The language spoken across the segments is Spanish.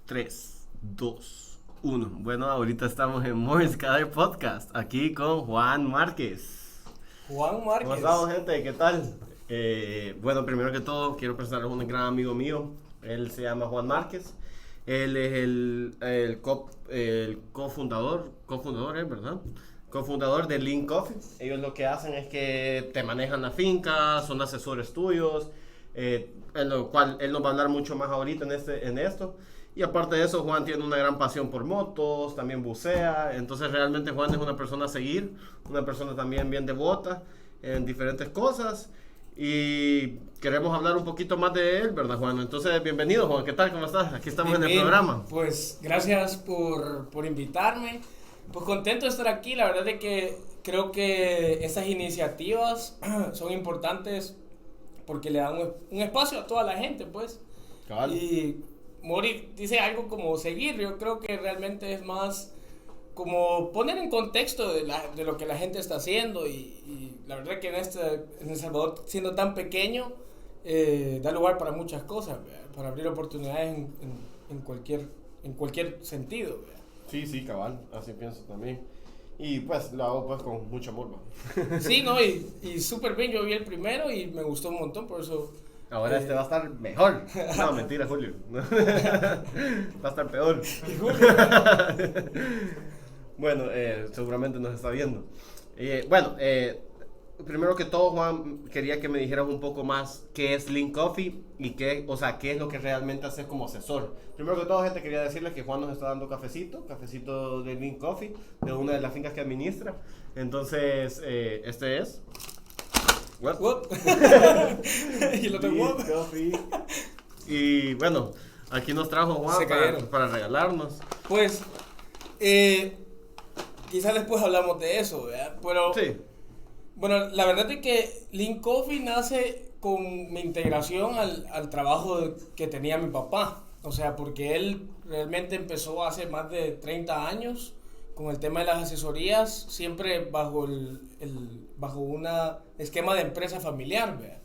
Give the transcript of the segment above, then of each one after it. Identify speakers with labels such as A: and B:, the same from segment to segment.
A: 3, 2, 1. Bueno, ahorita estamos en Morris Cadet Podcast, aquí con Juan Márquez.
B: Juan Márquez.
A: ¿Cómo estamos, gente? ¿Qué tal? Bueno, primero que todo, quiero presentarles a un gran amigo mío. Él se llama Juan Márquez. Él es el cofundador, ¿verdad? Cofundador de Lean Coffee. Ellos lo que hacen es que te manejan la finca, son asesores tuyos, en lo cual él nos va a hablar mucho más ahorita en esto. Y aparte de eso, Juan tiene una gran pasión por motos, también bucea. Entonces realmente Juan es una persona a seguir, una persona también bien devota en diferentes cosas. Y queremos hablar un poquito más de él, ¿verdad, Juan? Entonces, bienvenido, Juan. ¿Qué tal? ¿Cómo estás? Aquí estamos en el programa.
B: Pues gracias por invitarme. Pues contento de estar aquí. La verdad es que creo que estas iniciativas son importantes porque le dan un espacio a toda la gente, pues.
A: Cabal.
B: Y Mori dice algo como seguir. Yo creo que realmente es más como poner en contexto de lo que la gente está haciendo y la verdad que en El Salvador, siendo tan pequeño, da lugar para muchas cosas, ¿verdad? Para abrir oportunidades en cualquier sentido, ¿verdad?
A: Sí, cabal, así pienso también. Y pues lo hago pues con mucho amor, ¿no?
B: Sí, no, y súper bien. Yo vi el primero y me gustó un montón, por eso.
A: Ahora este va a estar mejor. No, mentira, Julio. Va a estar peor. Bueno, seguramente nos está viendo. Primero que todo, Juan, quería que me dijeras un poco más qué es Lean Coffee y qué es lo que realmente haces como asesor. Primero que todo, gente, quería decirles que Juan nos está dando cafecito de Lean Coffee, de una de las fincas que administra. Entonces, este es...
B: What? Y el otro
A: Lean
B: what?
A: Coffee. Y bueno, aquí nos trajo Juan para regalarnos.
B: Pues, quizás después hablamos de eso, ¿verdad? Pero...
A: Sí.
B: Bueno, la verdad es que Lean Coffee nace con mi integración al trabajo que tenía mi papá. O sea, porque él realmente empezó hace más de 30 años con el tema de las asesorías, siempre bajo bajo un esquema de empresa familiar, ¿verdad?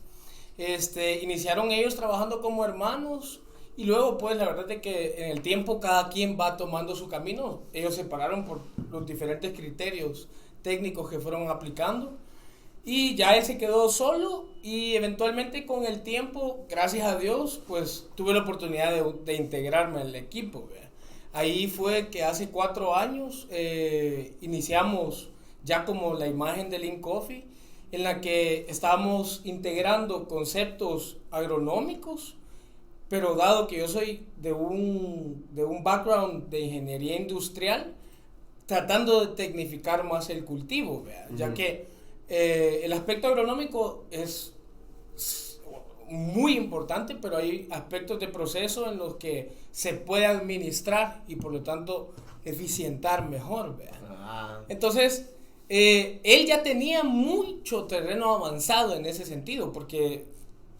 B: Iniciaron ellos trabajando como hermanos y luego, pues, la verdad es que en el tiempo cada quien va tomando su camino. Ellos se separaron por los diferentes criterios técnicos que fueron aplicando. Y ya él se quedó solo y eventualmente con el tiempo, gracias a Dios, pues tuve la oportunidad de integrarme al equipo, ¿verdad? Ahí fue que hace 4 años iniciamos ya como la imagen de Lean Coffee, en la que estábamos integrando conceptos agronómicos, pero dado que yo soy de un background de ingeniería industrial, tratando de tecnificar más el cultivo, ¿verdad?
A: Uh-huh.
B: Ya que el aspecto agronómico es muy importante, pero hay aspectos de proceso en los que se puede administrar y por lo tanto eficientar mejor, ¿verdad? Entonces, él ya tenía mucho terreno avanzado en ese sentido, porque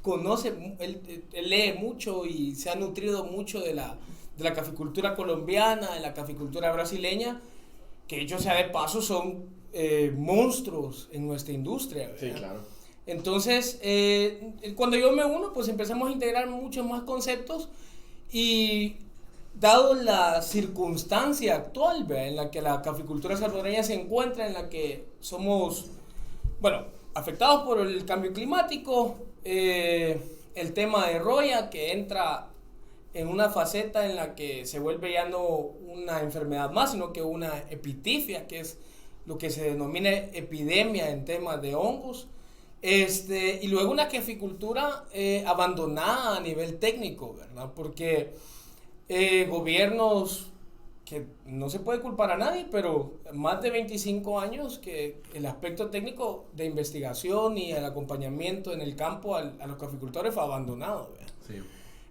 B: él lee mucho y se ha nutrido mucho de la caficultura colombiana, de la caficultura brasileña, que dicho sea de paso son monstruos en nuestra industria, ¿verdad?
A: Sí, claro.
B: Entonces, cuando yo me uno, pues empezamos a integrar muchos más conceptos y dado la circunstancia actual, ¿verdad?, en la que la caficultura salvadoreña se encuentra, en la que somos, bueno, afectados por el cambio climático, el tema de roya que entra en una faceta en la que se vuelve ya no una enfermedad más, sino que una epitifia, que es lo que se denomina epidemia en temas de hongos, y luego una caficultura abandonada a nivel técnico, ¿verdad? Porque gobiernos, que no se puede culpar a nadie, pero más de 25 años que el aspecto técnico de investigación y el acompañamiento en el campo a los caficultores fue abandonado, ¿verdad?
A: Sí.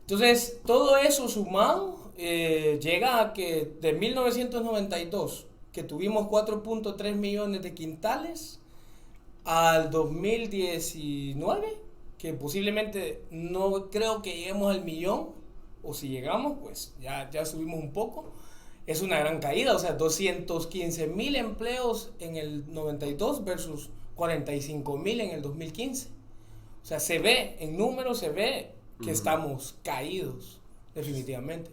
B: Entonces, todo eso sumado llega a que de 1992, que tuvimos 4.3 millones de quintales, al 2019, que posiblemente no creo que lleguemos al millón, o si llegamos, pues ya subimos un poco. Es una gran caída, o sea, 215,000 empleos en el 92 versus 45,000 en el 2015. O sea, en números se ve que estamos caídos, definitivamente.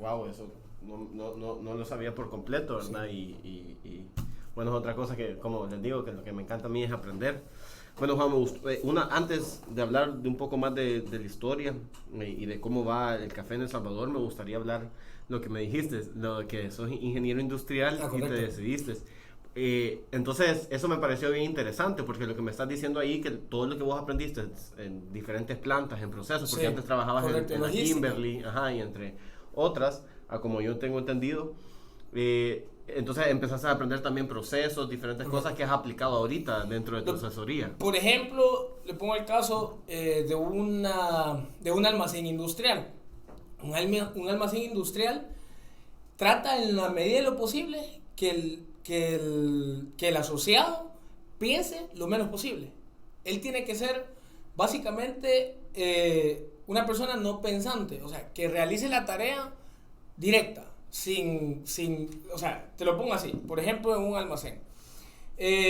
A: Wow, eso no lo sabía por completo, ¿verdad? Sí. Bueno, es otra cosa que, como les digo, que lo que me encanta a mí es aprender. Bueno, Juan, me gustó, antes de hablar de un poco más de la historia y de cómo va el café en El Salvador, me gustaría hablar lo que me dijiste, lo que sos ingeniero industrial y te decidiste. Entonces, eso me pareció bien interesante, porque lo que me estás diciendo ahí, que todo lo que vos aprendiste en diferentes plantas, en procesos, porque antes trabajabas en la Kimberly, y entre otras, como yo tengo entendido, entonces empezaste a aprender también procesos, diferentes cosas que has aplicado ahorita dentro de tu asesoría.
B: Por ejemplo, le pongo el caso de un almacén industrial. Un almacén industrial trata en la medida de lo posible que el asociado piense lo menos posible. Él tiene que ser básicamente una persona no pensante, o sea, que realice la tarea directa, o sea, te lo pongo así, por ejemplo, en un almacén.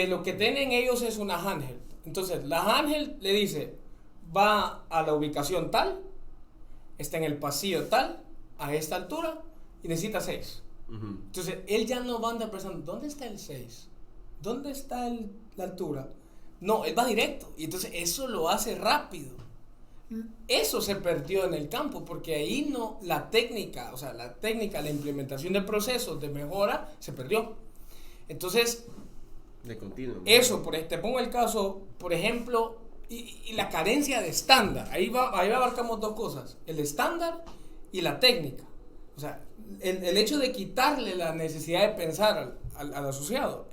B: Lo que tienen ellos es una handheld. Entonces, la handheld le dice, va a la ubicación tal, está en el pasillo tal, a esta altura, y necesita 6. Entonces, él ya no va a andar pensando, ¿dónde está el 6? ¿Dónde está la altura? No, él va directo. Y entonces eso lo hace rápido. Eso se perdió en el campo, porque ahí no, la técnica, la implementación de procesos de mejora se perdió. Entonces,
A: de continuo.
B: Eso, te pongo el caso, por ejemplo, y la carencia de estándar. Ahí abarcamos dos cosas, el estándar y la técnica. O sea, el hecho de quitarle la necesidad de pensar al asociado.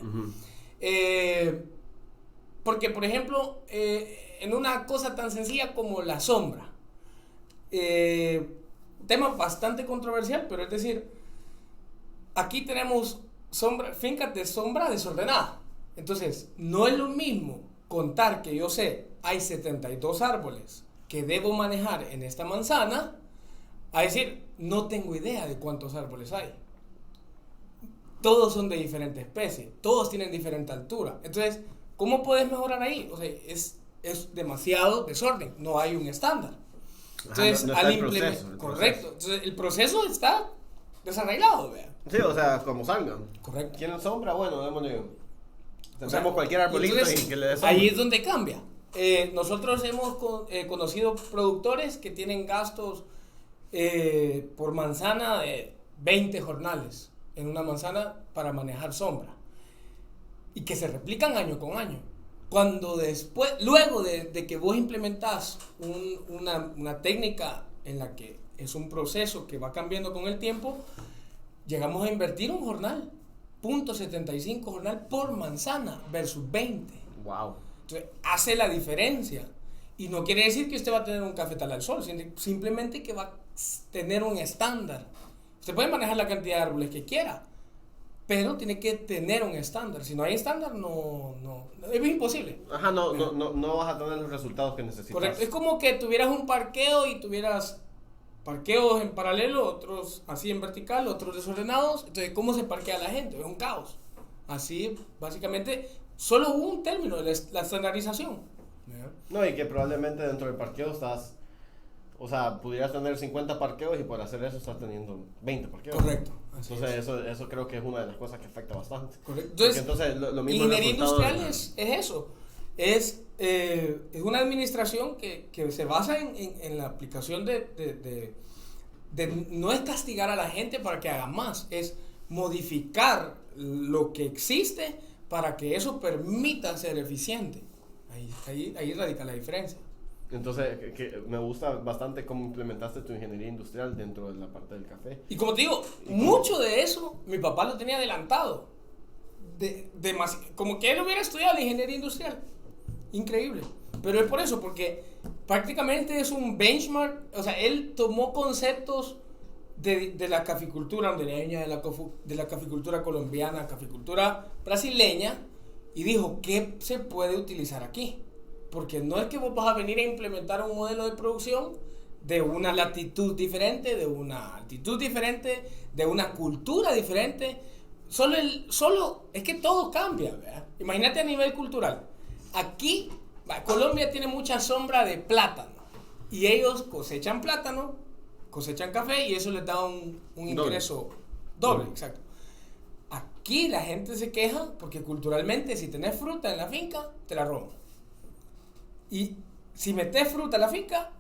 B: Porque, por ejemplo, en una cosa tan sencilla como la sombra, tema bastante controversial, pero es decir, aquí tenemos fincas de sombra desordenada. Entonces, no es lo mismo contar que yo sé, hay 72 árboles que debo manejar en esta manzana, a decir, no tengo idea de cuántos árboles hay. Todos son de diferente especie, todos tienen diferente altura. Entonces, ¿cómo puedes mejorar ahí? O sea, es demasiado desorden, no hay un estándar. Entonces, correcto. Entonces, el proceso está desarreglado, ¿vea?
A: Sí, o sea, como salga.
B: Correcto.
A: ¿Quieren sombra? Bueno, démosle. Tenemos cualquier arbolito y que le dé sombra.
B: Ahí es donde cambia. Nosotros hemos conocido productores que tienen gastos por manzana de 20 jornales en una manzana para manejar sombra y que se replican año con año. Luego de que vos implementás una técnica en la que es un proceso que va cambiando con el tiempo, llegamos a invertir un jornal, .75 jornal por manzana versus 20.
A: Wow.
B: Entonces, hace la diferencia. Y no quiere decir que usted va a tener un cafetal al sol, simplemente que va a tener un estándar. Usted puede manejar la cantidad de árboles que quiera, pero tiene que tener un estándar. Si no hay estándar, no es imposible.
A: No vas a tener los resultados que necesitas.
B: Correcto. Es como que tuvieras un parqueo y tuvieras parqueos en paralelo, otros así en vertical, otros desordenados. Entonces, ¿cómo se parquea la gente? Es un caos. Así, básicamente, solo hubo un término, la estandarización.
A: No, y que probablemente dentro del parqueo pudieras tener 50 parqueos y por hacer eso estás teniendo 20 parqueos.
B: Correcto.
A: Entonces eso creo que es una de las cosas que afecta bastante.
B: Correcto. Entonces lo mismo ingeniería industrial es eso. Es una administración que se basa en la aplicación de no es castigar a la gente para que haga más, es modificar lo que existe para que eso permita ser eficiente. Ahí radica la diferencia.
A: Entonces, que me gusta bastante cómo implementaste tu ingeniería industrial dentro de la parte del café.
B: Y como te digo, mucho de eso mi papá lo tenía adelantado. Como que él hubiera estudiado la ingeniería industrial. Increíble. Pero es por eso, porque prácticamente es un benchmark. O sea, él tomó conceptos de la caficultura hondureña, de la caficultura colombiana, caficultura brasileña, y dijo, ¿qué se puede utilizar aquí? Porque no es que vos vas a venir a implementar un modelo de producción de una latitud diferente, de una altitud diferente, de una cultura diferente. Solo es que todo cambia, ¿verdad? Imagínate a nivel cultural. Aquí, Colombia tiene mucha sombra de plátano. Y ellos cosechan plátano cosechan café y eso les da un ingreso doble, exacto. Aquí la gente se queja porque culturalmente si tenés fruta en la finca, te la roban. Y si metes fruta en la finca,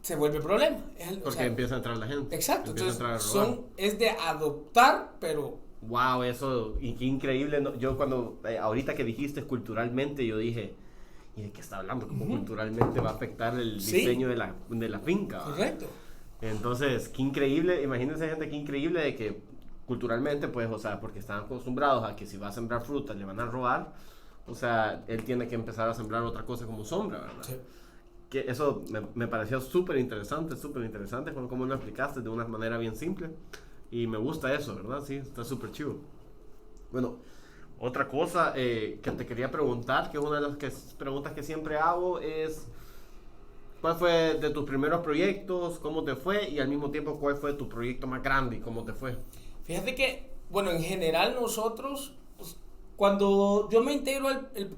B: se vuelve problema.
A: Porque empieza a entrar la gente.
B: Exacto, entonces es de adoptar, pero...
A: Wow, eso, y qué increíble. ¿No? Yo cuando, ahorita que dijiste culturalmente, yo dije, ¿y de qué está hablando? ¿Cómo culturalmente va a afectar el diseño de la finca?
B: Correcto.
A: Entonces, qué increíble, imagínense gente, qué increíble de que culturalmente, pues, o sea, porque están acostumbrados a que si va a sembrar fruta le van a robar, o sea, él tiene que empezar a sembrar otra cosa como sombra, ¿verdad?
B: Sí.
A: Que eso me pareció súper interesante como lo explicaste de una manera bien simple. Y me gusta eso, ¿verdad? Sí, está súper chido. Bueno, otra cosa que te quería preguntar, que es una de las preguntas que siempre hago, es ¿cuál fue de tus primeros proyectos? ¿Cómo te fue? Y al mismo tiempo, ¿cuál fue tu proyecto más grande y cómo te fue?
B: Fíjate que, bueno, en general nosotros, pues, cuando yo me integro,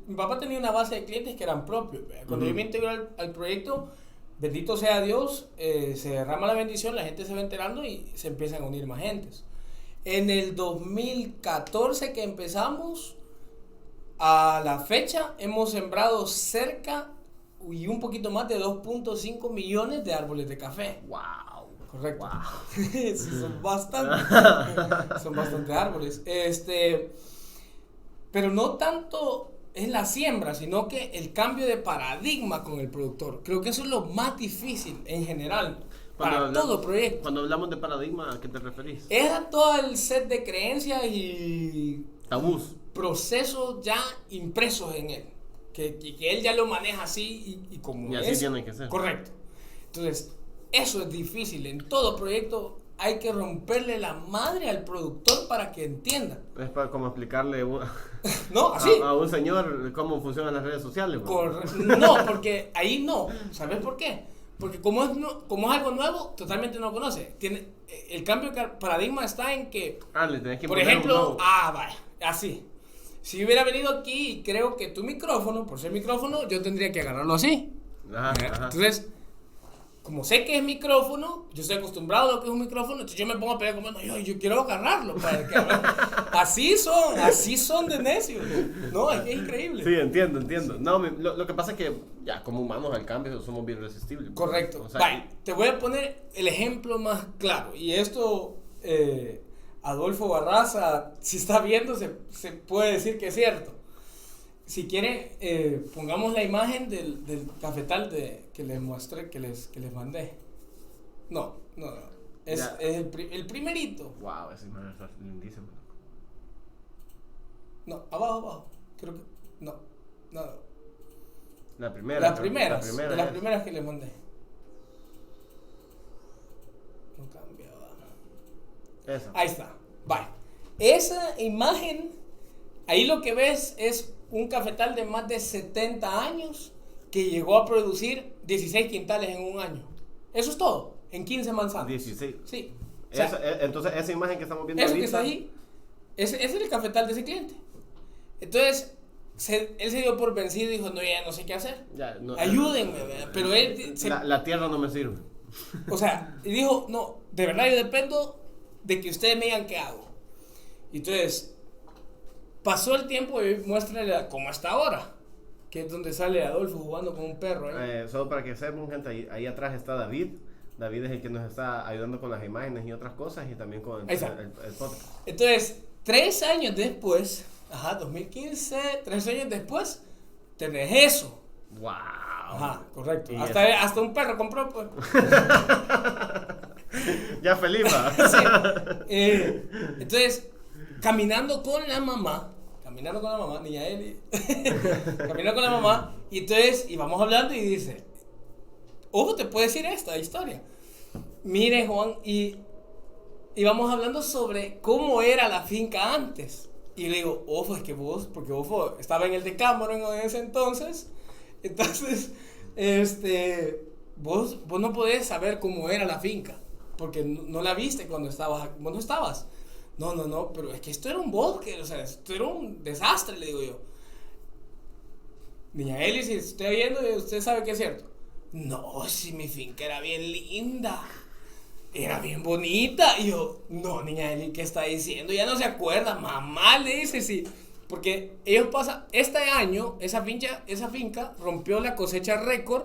B: mi papá tenía una base de clientes que eran propios. Cuando yo me integro al proyecto, bendito sea Dios, se derrama la bendición, la gente se va enterando y se empiezan a unir más gentes. En el 2014 que empezamos, a la fecha, hemos sembrado cerca y un poquito más de 2.5 millones de árboles de café.
A: ¡Wow!
B: Correcto.
A: Wow.
B: Sí, son bastantes. Son bastantes árboles. Pero no tanto es la siembra, sino que el cambio de paradigma con el productor. Creo que eso es lo más difícil en general para todo proyecto.
A: Cuando hablamos de paradigma, ¿a qué te referís?
B: Es a todo el set de creencias y
A: tabús,
B: procesos ya impresos en él. Que él ya lo maneja así y como
A: y así
B: es.
A: Tiene que ser.
B: Correcto. Entonces, eso es difícil. En todo proyecto hay que romperle la madre al productor para que entienda.
A: Es para como explicarle
B: no, así.
A: A un señor cómo funcionan las redes sociales.
B: No, porque ahí no. ¿Sabes por qué? Porque como es algo nuevo, totalmente no conoce. El cambio de paradigma está en que,
A: le tenés que
B: por ejemplo, vaya, así. Si yo hubiera venido aquí y creo que tu micrófono, por ser micrófono, yo tendría que agarrarlo así.
A: Ajá.
B: Entonces, como sé que es micrófono, yo estoy acostumbrado a lo que es un micrófono, entonces yo me pongo a pelear como, no, yo quiero agarrarlo. Así son de necios. No, es que es increíble.
A: Sí, entiendo. No, lo que pasa es que, ya, como humanos al cambio somos bien resistibles.
B: Correcto.
A: O sea,
B: vale, te voy a poner el ejemplo más claro. Y esto, Adolfo Barraza, si está viendo, se puede decir que es cierto. Si quieren, pongamos la imagen del cafetal que les mostré, que les mandé. No. Es el primerito.
A: Wow, esa imagen está lindísima.
B: No, abajo. Creo que. No.
A: La primera.
B: Las primeras que les mandé. No cambiaba.
A: Esa.
B: Ahí está. Vale. Esa imagen, ahí lo que ves es un cafetal de más de 70 años que llegó a producir 16 quintales en un año. Eso es todo, en 15 manzanas.
A: 16.
B: Sí.
A: Entonces, esa imagen que estamos viendo
B: eso
A: ahorita,
B: que está ahí, ese es el cafetal de ese cliente. Entonces, él se dio por vencido y dijo, no, ya no sé qué hacer. Ayúdenme, pero él...
A: La tierra no me sirve.
B: O sea, y dijo, no, de verdad yo dependo de que ustedes me digan qué hago. Y entonces... Pasó el tiempo y muéstrenle cómo está ahora, que es donde sale Adolfo jugando con un perro.
A: Solo para que sepan, gente, ahí atrás está David. David es el que nos está ayudando con las imágenes y otras cosas y también con el podcast.
B: Entonces, 3 años después, 2015, 3 años después, tenés eso.
A: ¡Wow!
B: Ajá, correcto. Hasta un perro compró, pues.
A: Ya feliz, ¿va?
B: Sí. Entonces, caminando con la mamá, niña Eli, caminando con la mamá, y entonces íbamos hablando y dice, ojo, te puedo decir esta historia. Mire, Juan, y íbamos hablando sobre cómo era la finca antes. Y le digo, ojo, es que porque vos estaba en el Decameron en ese entonces, vos no podés saber cómo era la finca, porque no la viste cuando vos no estabas. No, pero es que esto era un bosque, o sea, esto era un desastre, le digo yo. Niña Eli, si estoy viendo, usted sabe que es cierto. No, si mi finca era bien linda. era bien bonita. Y yo, no, niña Eli, ¿qué está diciendo? Ya no se acuerda. Mamá le dice, sí. Porque ellos pasan, este año, esa finca rompió la cosecha récord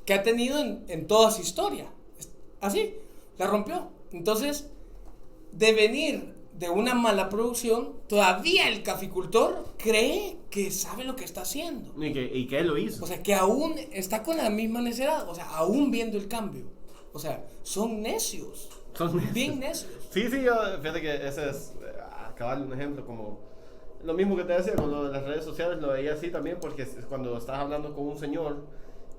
B: que ha tenido en toda su historia. Así, la rompió. Entonces, de venir de una mala producción, todavía el caficultor cree que sabe lo que está haciendo.
A: Y que él lo hizo.
B: O sea, que aún está con la misma necedad. O sea, aún viendo el cambio. O sea, son necios.
A: Son necios.
B: Bien necios.
A: Sí, yo, fíjate que ese es, acabarle un ejemplo como... Lo mismo que te decía con lo de las redes sociales, lo veía así también, porque cuando estás hablando con un señor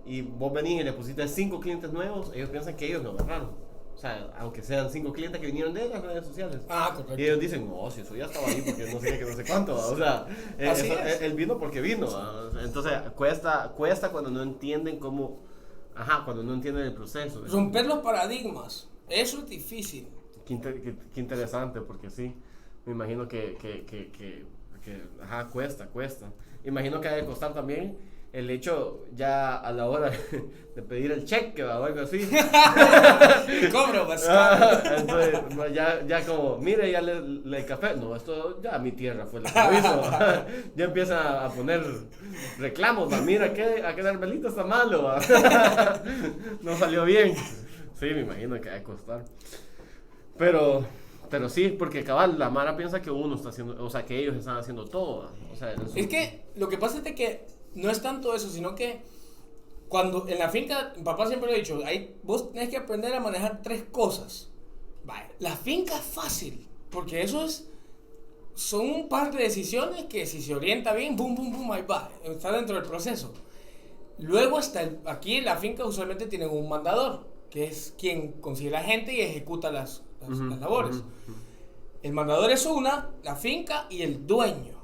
A: y vos venís y le pusiste 5 clientes nuevos, ellos piensan que ellos lo agarraron. O sea, aunque sean 5 clientes que vinieron de las redes sociales.
B: Ah, correcto.
A: Y ellos dicen, no, si eso ya estaba ahí porque no sé qué, no sé cuánto. O sea, él vino porque vino. Entonces, cuesta cuando no entienden cómo... cuando no entienden el proceso.
B: Romper los paradigmas, eso es difícil.
A: Qué interesante, porque sí, me imagino que cuesta. Imagino que ha de costar también el hecho ya a la hora de pedir el cheque o algo así.
B: Cobro,
A: entonces, ya como, mire, ya le café. No, esto ya mi tierra fue la que lo hizo. Ya empieza a poner reclamos. Mira, a qué arbelito está malo. No salió bien. Sí, me imagino que ha de costar. Pero sí, porque cabal, la Mara piensa que uno está haciendo, o sea, que ellos están haciendo todo. O sea,
B: es que lo que pasa es de que no es tanto eso, sino que cuando en la finca, mi papá siempre lo ha dicho, vos tenés que aprender a manejar 3 cosas. Vale, la finca es fácil, porque son un par de decisiones que si se orienta bien, boom, boom, boom, ahí va, está dentro del proceso. Luego aquí en la finca usualmente tienen un mandador, que es quien consigue la gente y ejecuta las labores. El mandador es la finca y el dueño.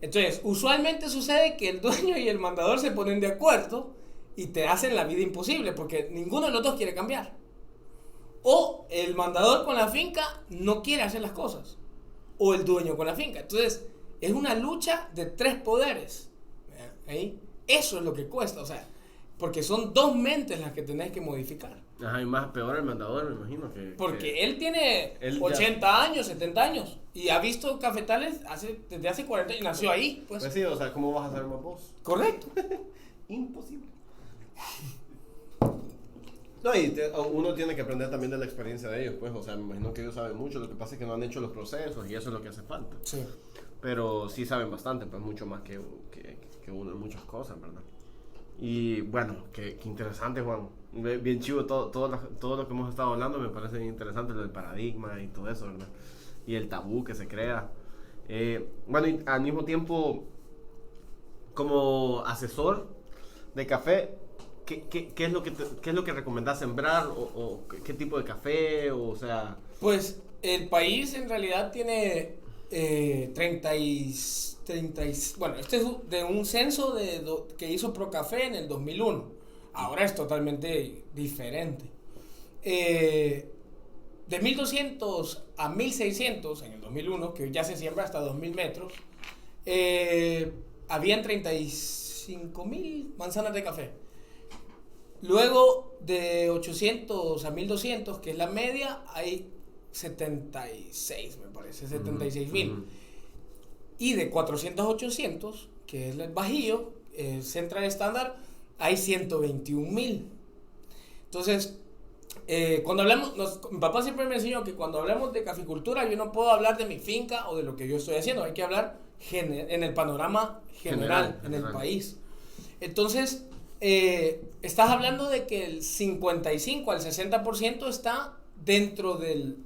B: Entonces, usualmente sucede que el dueño y el mandador se ponen de acuerdo y te hacen la vida imposible porque ninguno de los dos quiere cambiar. O el mandador con la finca no quiere hacer las cosas. O el dueño con la finca. Entonces, es una lucha de 3 poderes. ¿Ahí? Eso es lo que cuesta, o sea, porque son 2 mentes las que tenés que modificar.
A: Ajá, y más peor el mandador, me imagino
B: porque él tiene 80 años, 70 años y ha visto cafetales desde hace 40 años, nació ahí, pues.
A: Pues sí, o sea, ¿cómo vas a saber más vos?
B: Correcto.
A: Imposible. No, y uno tiene que aprender también de la experiencia de ellos, pues, o sea, me imagino que ellos saben mucho, lo que pasa es que no han hecho los procesos y eso es lo que hace falta.
B: Sí.
A: Pero sí saben bastante, pues mucho más que uno en muchas cosas, ¿verdad? Y bueno, qué interesante, Juan. Bien chivo todo lo que hemos estado hablando, me parece bien interesante lo del paradigma y todo eso, ¿verdad? Y el tabú que se crea. Bueno, y al mismo tiempo, como asesor de café, ¿qué es lo que recomendás sembrar? ¿O qué tipo de café? O sea...
B: Pues el país en realidad tiene 30 bueno, este es de un censo que hizo Procafé en el 2001. Ahora es totalmente diferente. De 1200 a 1600 en el 2001, que ya se siembra hasta 2000 metros, habían 35.000 manzanas de café. Luego de 800 a 1200, que es la media, hay 76, me parece, 76.000. Y de 400 a 800, que es el Bajío, Central estándar, hay 121.000. Entonces, cuando hablamos, mi papá siempre me enseñó que cuando hablamos de caficultura, yo no puedo hablar de mi finca o de lo que yo estoy haciendo, hay que hablar en el panorama general en el país. Entonces, estás hablando de que el 55 al 60% está dentro del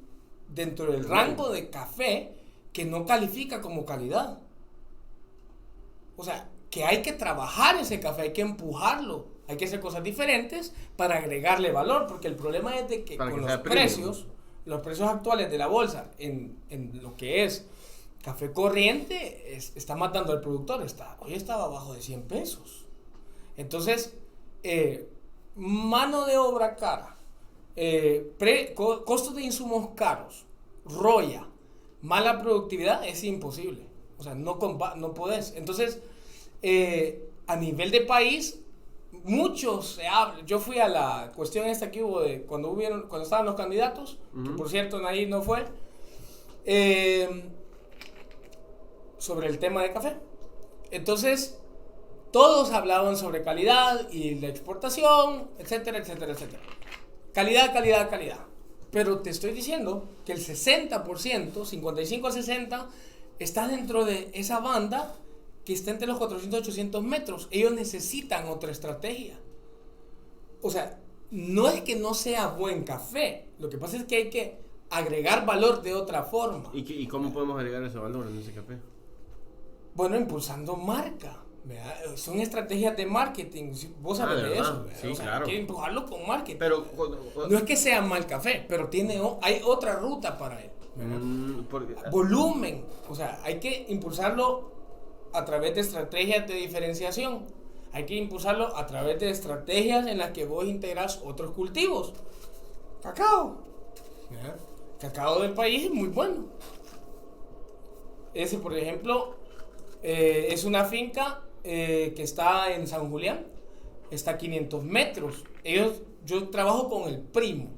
B: rango de café que no califica como calidad. O sea, que hay que trabajar ese café, hay que empujarlo, hay que hacer cosas diferentes para agregarle valor, porque el problema es de que con los precios actuales de la bolsa en lo que es café corriente, está matando al productor. Hoy estaba abajo de 100 pesos. Entonces, mano de obra cara, costos de insumos caros, roya, mala productividad, es imposible. O sea, no podés. Entonces, a nivel de país, muchos se habla. Yo fui a la cuestión esta que hubo de cuando estaban los candidatos, que por cierto Nayib no fue, sobre el tema de café. Entonces, todos hablaban sobre calidad y la exportación, etcétera, etcétera, etcétera. Calidad, calidad, calidad. Pero te estoy diciendo que el 60%, 55 a 60, está dentro de esa banda que está entre los 400 y 800 metros. Ellos necesitan otra estrategia. O sea, no es que no sea buen café. Lo que pasa es que hay que agregar valor de otra forma.
A: ¿Y cómo podemos agregar ese valor en ese café?
B: Bueno, impulsando marca. ¿Verdad? Son estrategias de marketing. Vos sabés de eso. ¿Verdad?
A: Sí,
B: o sea,
A: claro.
B: hay que empujarlo con marketing.
A: Pero
B: no es que sea mal café, pero hay otra ruta para él. Volumen. O sea, hay que impulsarlo a través de estrategias de diferenciación. Hay que impulsarlo a través de estrategias en las que vos integras otros cultivos. Cacao. ¿verdad? Cacao del país es muy bueno. Ese, por ejemplo, es una finca que está en San Julián. Está a 500 metros. Yo trabajo con el primo.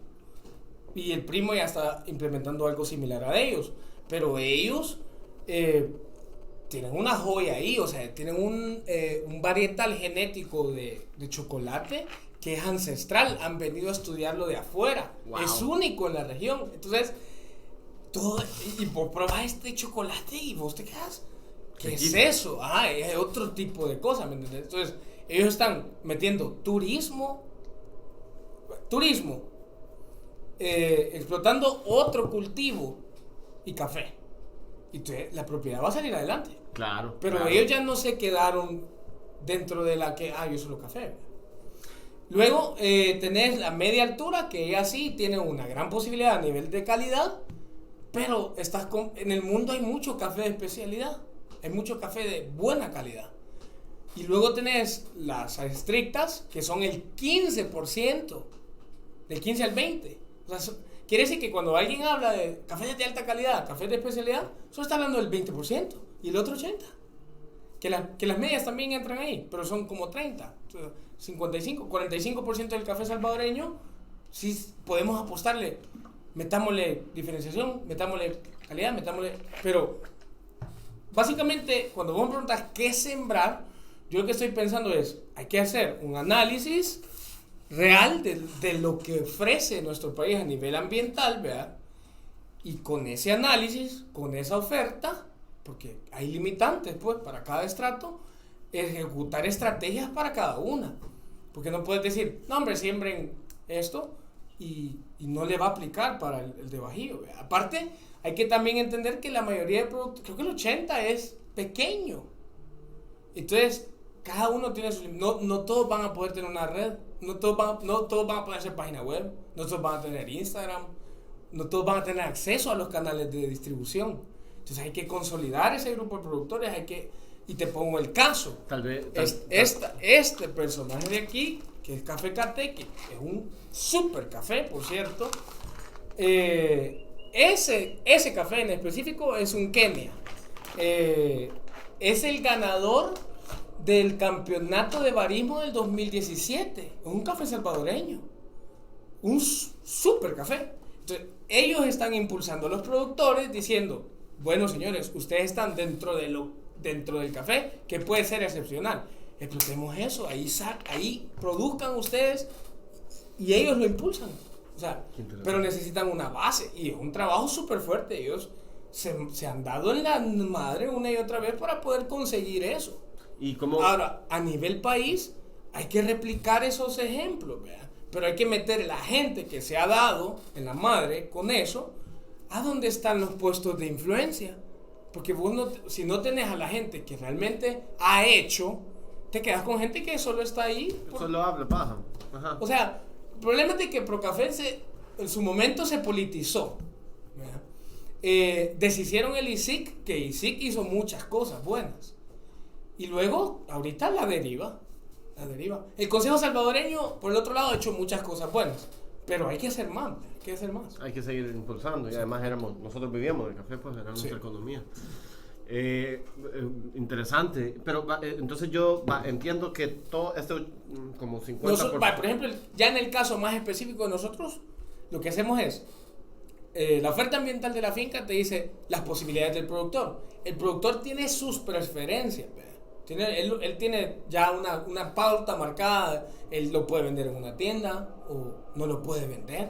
B: Y el primo ya está implementando algo similar a ellos. Pero ellos tienen una joya ahí. O sea, tienen un varietal genético de chocolate que es ancestral. Han venido a estudiarlo de afuera. Wow. Es único en la región. Entonces, y vos probás este chocolate y vos te quedas. ¿Qué es eso? Es otro tipo de cosa, ¿me entiendes? Entonces, ellos están metiendo turismo, explotando otro cultivo y café. Y entonces, la propiedad va a salir adelante.
A: Claro.
B: Pero
A: claro.
B: Ellos ya no se quedaron dentro de la que, yo solo café. Luego tenés la media altura, que ella sí tiene una gran posibilidad a nivel de calidad, pero en el mundo hay mucho café de especialidad. Hay mucho café de buena calidad. Y luego tenés las estrictas, que son el 15%, del 15 al 20%. O sea, quiere decir que cuando alguien habla de cafés de alta calidad, cafés de especialidad, solo está hablando del 20% y el otro 80%. Que las medias también entran ahí, pero son como 30. 45% del café salvadoreño, sí podemos apostarle. Metámosle diferenciación, metámosle calidad, pero básicamente, cuando vos me preguntas qué sembrar, yo lo que estoy pensando es, hay que hacer un análisis real de lo que ofrece nuestro país a nivel ambiental, ¿verdad? Y con ese análisis, con esa oferta, porque hay limitantes, pues, para cada estrato, ejecutar estrategias para cada una. Porque no puedes decir, no, hombre, siembren esto y no le va a aplicar para el de Bajío, ¿verdad? Aparte, hay que también entender que la mayoría de productos, creo que el 80% es pequeño. Entonces, cada uno tiene su... No todos van a poder tener una red, no todos van a poder hacer página web, no todos van a tener Instagram, no todos van a tener acceso a los canales de distribución. Entonces hay que consolidar ese grupo de productores, y te pongo el caso.
A: Tal vez.
B: Este personaje de aquí, que es Café Cate, que es un super café, por cierto. Ese café en específico es un Kenia. Es el ganador del campeonato de barismo del 2017. Es un café salvadoreño. Un super café. Entonces, ellos están impulsando a los productores diciendo, bueno, señores, ustedes están dentro del café, que puede ser excepcional. Explotemos eso, ahí produzcan ustedes y ellos lo impulsan. O sea, pero necesitan una base y es un trabajo súper fuerte. Ellos se han dado en la madre una y otra vez para poder conseguir eso.
A: ¿Y cómo?
B: Ahora, a nivel país, hay que replicar esos ejemplos, ¿verdad? Pero hay que meter la gente que se ha dado en la madre con eso a donde están los puestos de influencia. Porque vos si no tenés a la gente que realmente ha hecho, te quedas con gente que solo está ahí.
A: Solo habla paja. Ajá.
B: O sea, el problema es de que Procafé en su momento se politizó. Deshicieron el ISIC, que ISIC hizo muchas cosas buenas. Y luego, ahorita la deriva. El Consejo Salvadoreño, por el otro lado, ha hecho muchas cosas buenas. Pero hay que hacer más. Hay que
A: seguir impulsando. Y además nosotros vivíamos del café, pues era nuestra economía. Interesante, pero entonces yo entiendo que todo esto como 50%.
B: Por ejemplo, ya en el caso más específico de nosotros, lo que hacemos es, la oferta ambiental de la finca te dice las posibilidades del productor. El productor tiene sus preferencias, él tiene ya una pauta marcada, él lo puede vender en una tienda o no lo puede vender.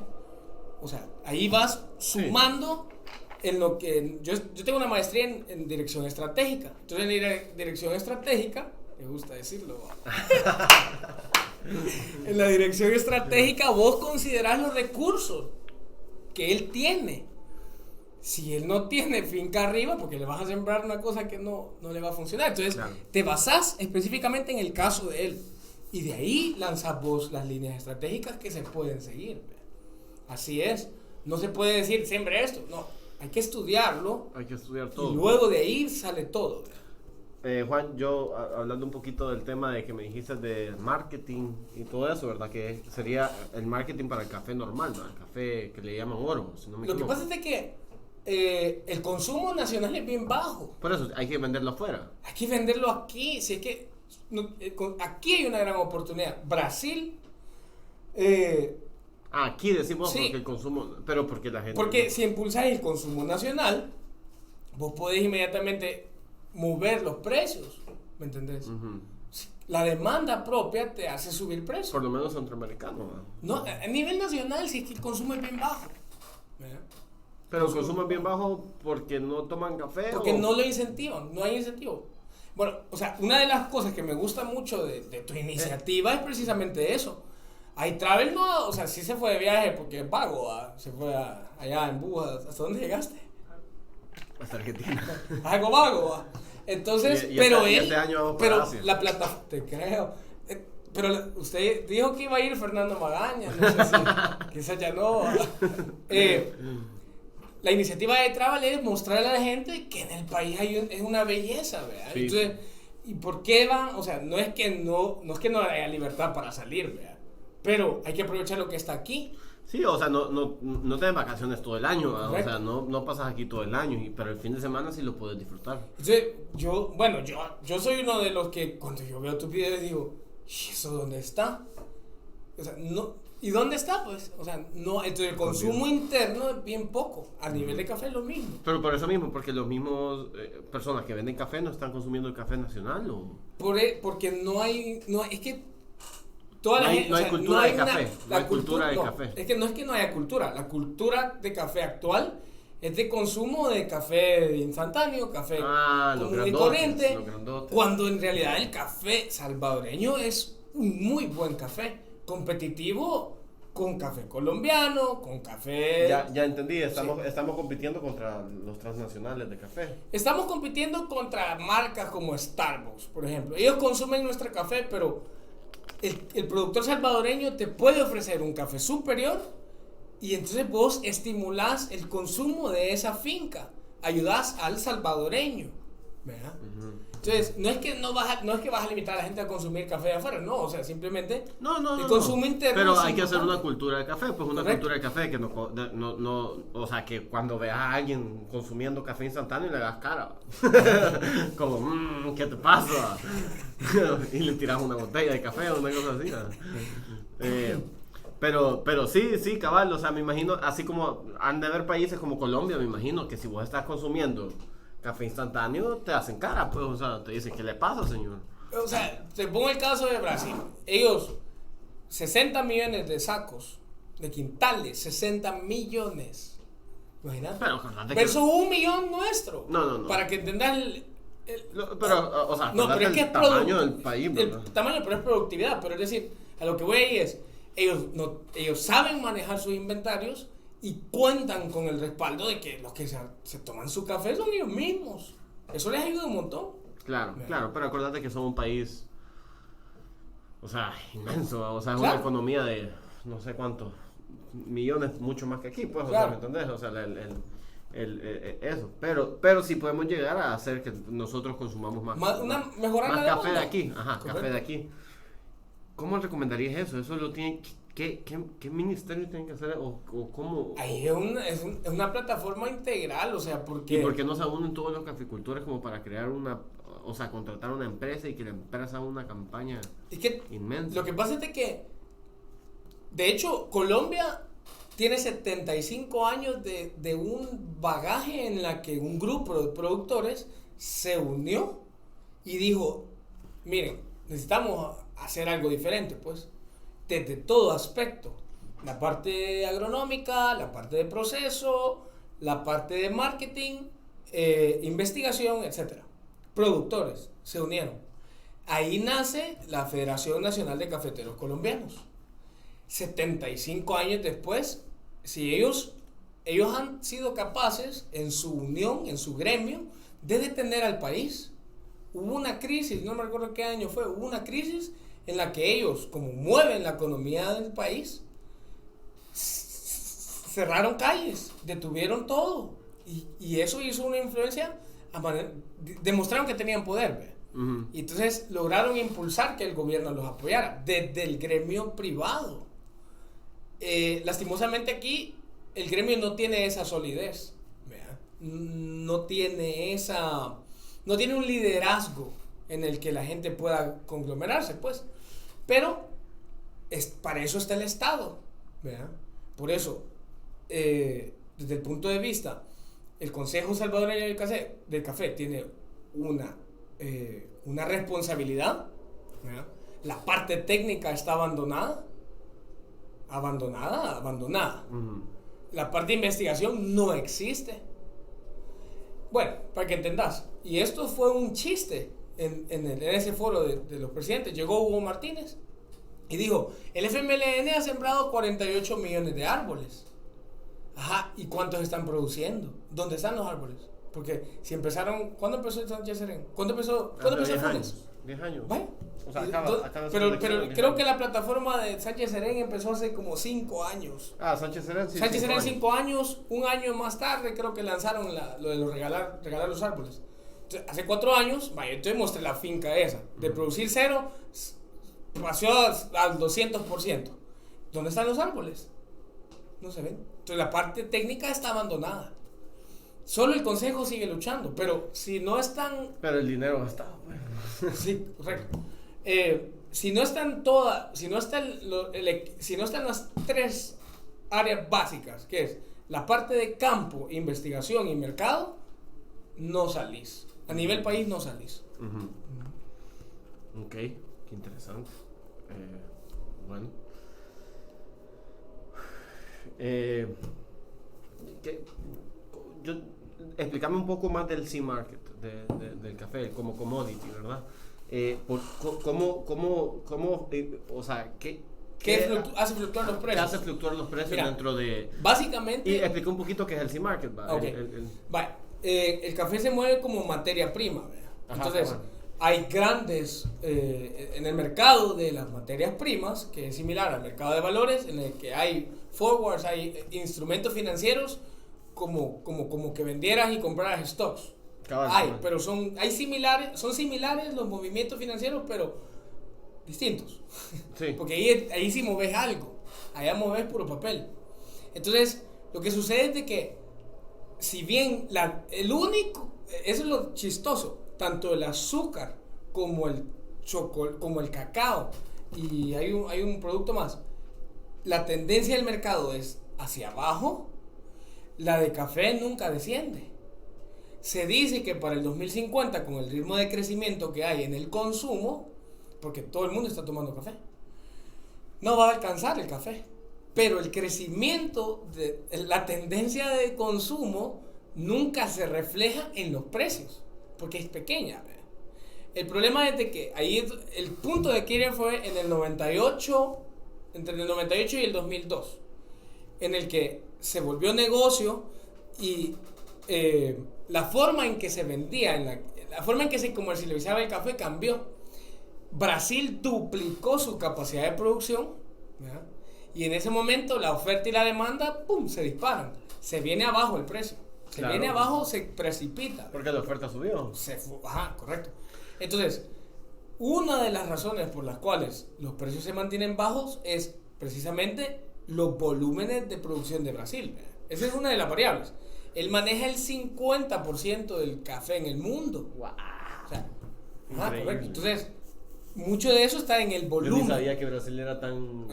B: O sea, ahí vas sumando en lo que... Yo tengo una maestría en dirección estratégica. Entonces en la dirección estratégica, me gusta decirlo, en la dirección estratégica vos considerás los recursos que él tiene. Si él no tiene finca arriba, porque le vas a sembrar una cosa que no le va a funcionar. Entonces, claro, te basás específicamente en el caso de él. Y de ahí lanzás vos las líneas estratégicas que se pueden seguir. Así es. No se puede decir, siempre esto. No, hay que estudiarlo.
A: Hay que estudiar todo.
B: Y luego de ahí sale todo.
A: Juan, yo hablando un poquito del tema de que me dijiste de marketing y todo eso, ¿verdad? Que sería el marketing para el café normal, ¿no? El café que le llaman oro, si no me equivoco.
B: Lo que pasa es de que el consumo nacional es bien bajo.
A: Por eso hay que venderlo afuera.
B: Hay que venderlo aquí. Si es que aquí hay una gran oportunidad. Brasil.
A: Aquí decimos sí, porque el consumo, pero porque la gente.
B: Porque si impulsas el consumo nacional, vos podés inmediatamente mover los precios, ¿me entendés? Uh-huh. La demanda propia te hace subir precios.
A: Por lo menos centroamericano.
B: No, a nivel nacional sí es que el consumo es bien bajo. ¿Verdad?
A: Pero el consumo es bien bajo porque no toman café.
B: Porque no lo incentivan, no hay incentivo. Bueno, o sea, una de las cosas que me gusta mucho de tu iniciativa es precisamente eso. iTravel no, o sea, sí se fue de viaje porque es pago, se fue allá en bus. ¿Hasta dónde llegaste?
A: Hasta Argentina.
B: Algo vago, entonces, pero la plata, te creo. Pero usted dijo que iba a ir Fernando Magaña, no sé si, quizás ya no. La iniciativa de iTravel es mostrarle a la gente que en el país es una belleza, ¿verdad? Sí. Entonces, ¿y por qué van? O sea, no es que no haya libertad para salir, ¿verdad? Pero hay que aprovechar lo que está aquí.
A: Sí, o sea, no tienes vacaciones todo el año, ¿verdad? O sea, no pasas aquí todo el año, pero el fin de semana sí lo puedes disfrutar.
B: Entonces, yo soy uno de los que cuando yo veo tus videos digo, ¿y eso dónde está? O sea, no, ¿y dónde está? Pues, o sea, no, entonces el consumo interno es bien poco, a nivel de café es lo mismo.
A: Pero por eso mismo, porque los mismos personas que venden café no están consumiendo el café nacional, ¿o?
B: Porque es que toda la gente,
A: no hay cultura de café. No hay cultura de café.
B: Es que no haya cultura. La cultura de café actual es de consumo de café instantáneo, café común y corriente. Cuando en realidad el café salvadoreño es un muy buen café. Competitivo con café colombiano, con café...
A: Ya entendí. Estamos compitiendo contra los transnacionales de café.
B: Estamos compitiendo contra marcas como Starbucks, por ejemplo. Ellos consumen nuestro café, pero... El productor salvadoreño te puede ofrecer un café superior y entonces vos estimulás el consumo de esa finca, ayudás al salvadoreño, ¿verdad? Uh-huh. Entonces, no es que vas a limitar a la gente a consumir café de afuera, no, o sea, simplemente el consumo interno.
A: Pero hay que hacer una cultura de café, pues una cultura de café que o sea, que cuando veas a alguien consumiendo café instantáneo le hagas cara. Como, ¿qué te pasa? Y le tiras una botella de café o una cosa así. Pero sí, cabal, o sea, me imagino, así como han de haber países como Colombia, me imagino que si vos estás consumiendo café instantáneo, te hacen cara, pues, o sea, te dicen, ¿qué le pasa, señor?
B: O sea, te pongo el caso de Brasil. Ellos, 60 millones de sacos, de quintales, 60 millones. Imagínate. Versus 1 millón nuestro.
A: No.
B: Para que entendas
A: pero, o sea,
B: no, pero es que
A: el tamaño del país,
B: ¿verdad? El tamaño, pero es productividad. Pero es decir, a lo que voy ahí es, ellos saben manejar sus inventarios y cuentan con el respaldo de que los que se toman su café son ellos mismos. Eso les ayuda un montón.
A: Claro, pero acuérdate que somos un país, o sea, inmenso, o sea, es una economía de no sé cuántos millones, mucho más que aquí, pues, o sea, ¿me entendés? O sea, eso, pero sí podemos llegar a hacer que nosotros consumamos más
B: mejorar
A: café de aquí, café de aquí. ¿Cómo recomendarías eso? Eso lo tienen... ¿Qué ministerio tienen que hacer o cómo?
B: Ahí es una plataforma integral, o sea, porque...
A: ¿Y por qué no se unen todos los caficultores como para crear o sea, contratar una empresa y que la empresa haga una campaña
B: Es que
A: inmensa?
B: lo que pasa es de que, de hecho, Colombia tiene 75 años de un bagaje en la que un grupo de productores se unió y dijo, miren, necesitamos hacer algo diferente, pues, desde todo aspecto. La parte agronómica, la parte de proceso, la parte de marketing, investigación, etc. Productores se unieron. Ahí nace la Federación Nacional de Cafeteros Colombianos. 75 años después, si ellos han sido capaces en su unión, en su gremio, de detener al país. Hubo una crisis, no me recuerdo qué año fue, hubo una crisis en la que ellos, como mueven la economía del país, cerraron calles, detuvieron todo. Y eso hizo una influencia, demostraron que tenían poder, ¿ve?
A: Uh-huh.
B: Y entonces lograron impulsar que el gobierno los apoyara desde el gremio privado. Lastimosamente aquí el gremio no tiene esa solidez, ¿verdad? No tiene un liderazgo en el que la gente pueda conglomerarse, pues. Pero para eso está el Estado, ¿verdad? Por eso, desde el punto de vista, el Consejo Salvadoreño del Café tiene una responsabilidad, ¿verdad? La parte técnica está abandonada. Uh-huh. La parte de investigación no existe. Bueno, para que entendas, y esto fue un chiste en ese foro de los presidentes. Llegó Hugo Martínez y dijo, el FMLN ha sembrado 48 millones de árboles. Ajá, ¿y cuántos están produciendo? ¿Dónde están los árboles? Porque si empezaron, ¿cuándo empezó Sánchez Serén? ¿Cuándo empezó Funes?
A: 10 años.
B: ¿Vale?
A: O sea,
B: pero creo que la plataforma de Sánchez Serén empezó hace como 5 años.
A: Ah, Sánchez Serén, sí.
B: Sánchez Serén 5 años, un año más tarde creo que lanzaron lo de regalar los árboles. Entonces, hace 4 años, vaya, entonces mostré la finca esa. De producir 0, pasó al 200%. ¿Dónde están los árboles? No se ven. Entonces la parte técnica está abandonada. Solo el consejo sigue luchando, pero si no están...
A: Pero el dinero gastado,
B: bueno. Sí, correcto. Si no están las 3 áreas básicas, que es la parte de campo, investigación y mercado, no salís. A nivel país no salís.
A: Uh-huh. Ok, qué interesante. Bueno. Explícame un poco más del sea market, del café, como commodity, ¿verdad? O sea,
B: ¿Qué hace fluctuar los precios?
A: ¿Qué hace fluctuar los precios? Mira, dentro de...?
B: Básicamente...
A: Y explica un poquito qué es el sea market, ¿va?
B: Okay. El café se mueve como materia prima, ¿verdad?
A: Ajá,
B: entonces, hay grandes... en el mercado de las materias primas, que es similar al mercado de valores, en el que hay forwards, hay instrumentos financieros, como que vendieras y compraras stocks. Pero son similares los movimientos financieros, pero distintos.
A: Sí.
B: Porque ahí sí moves algo, allá moves puro papel. Entonces, lo que sucede es de que, si bien eso es lo chistoso, tanto el azúcar como el cacao, y hay un producto más, la tendencia del mercado es hacia abajo. La de café nunca desciende. Se dice que para el 2050, con el ritmo de crecimiento que hay en el consumo, porque todo el mundo está tomando café, no va a alcanzar el café. Pero el crecimiento, la tendencia de consumo, nunca se refleja en los precios, porque es pequeña. El problema es de que ahí el punto de quiebre fue en el 98, entre el 98 y el 2002, en el que se volvió negocio y la forma en que se vendía, la forma en que se comercializaba el café cambió. Brasil duplicó su capacidad de producción, ¿verdad? Y en ese momento la oferta y la demanda, ¡pum!, se disparan. Se viene abajo el precio. Viene abajo, se precipita.
A: Porque la oferta subió.
B: Ajá, correcto. Entonces, una de las razones por las cuales los precios se mantienen bajos es precisamente los volúmenes de producción de Brasil. Esa es una de las variables. Él maneja el 50% del café en el mundo.
A: Wow.
B: O sea, correcto. Entonces, mucho de eso está en el volumen.
A: Yo ni sabía que Brasil era tan...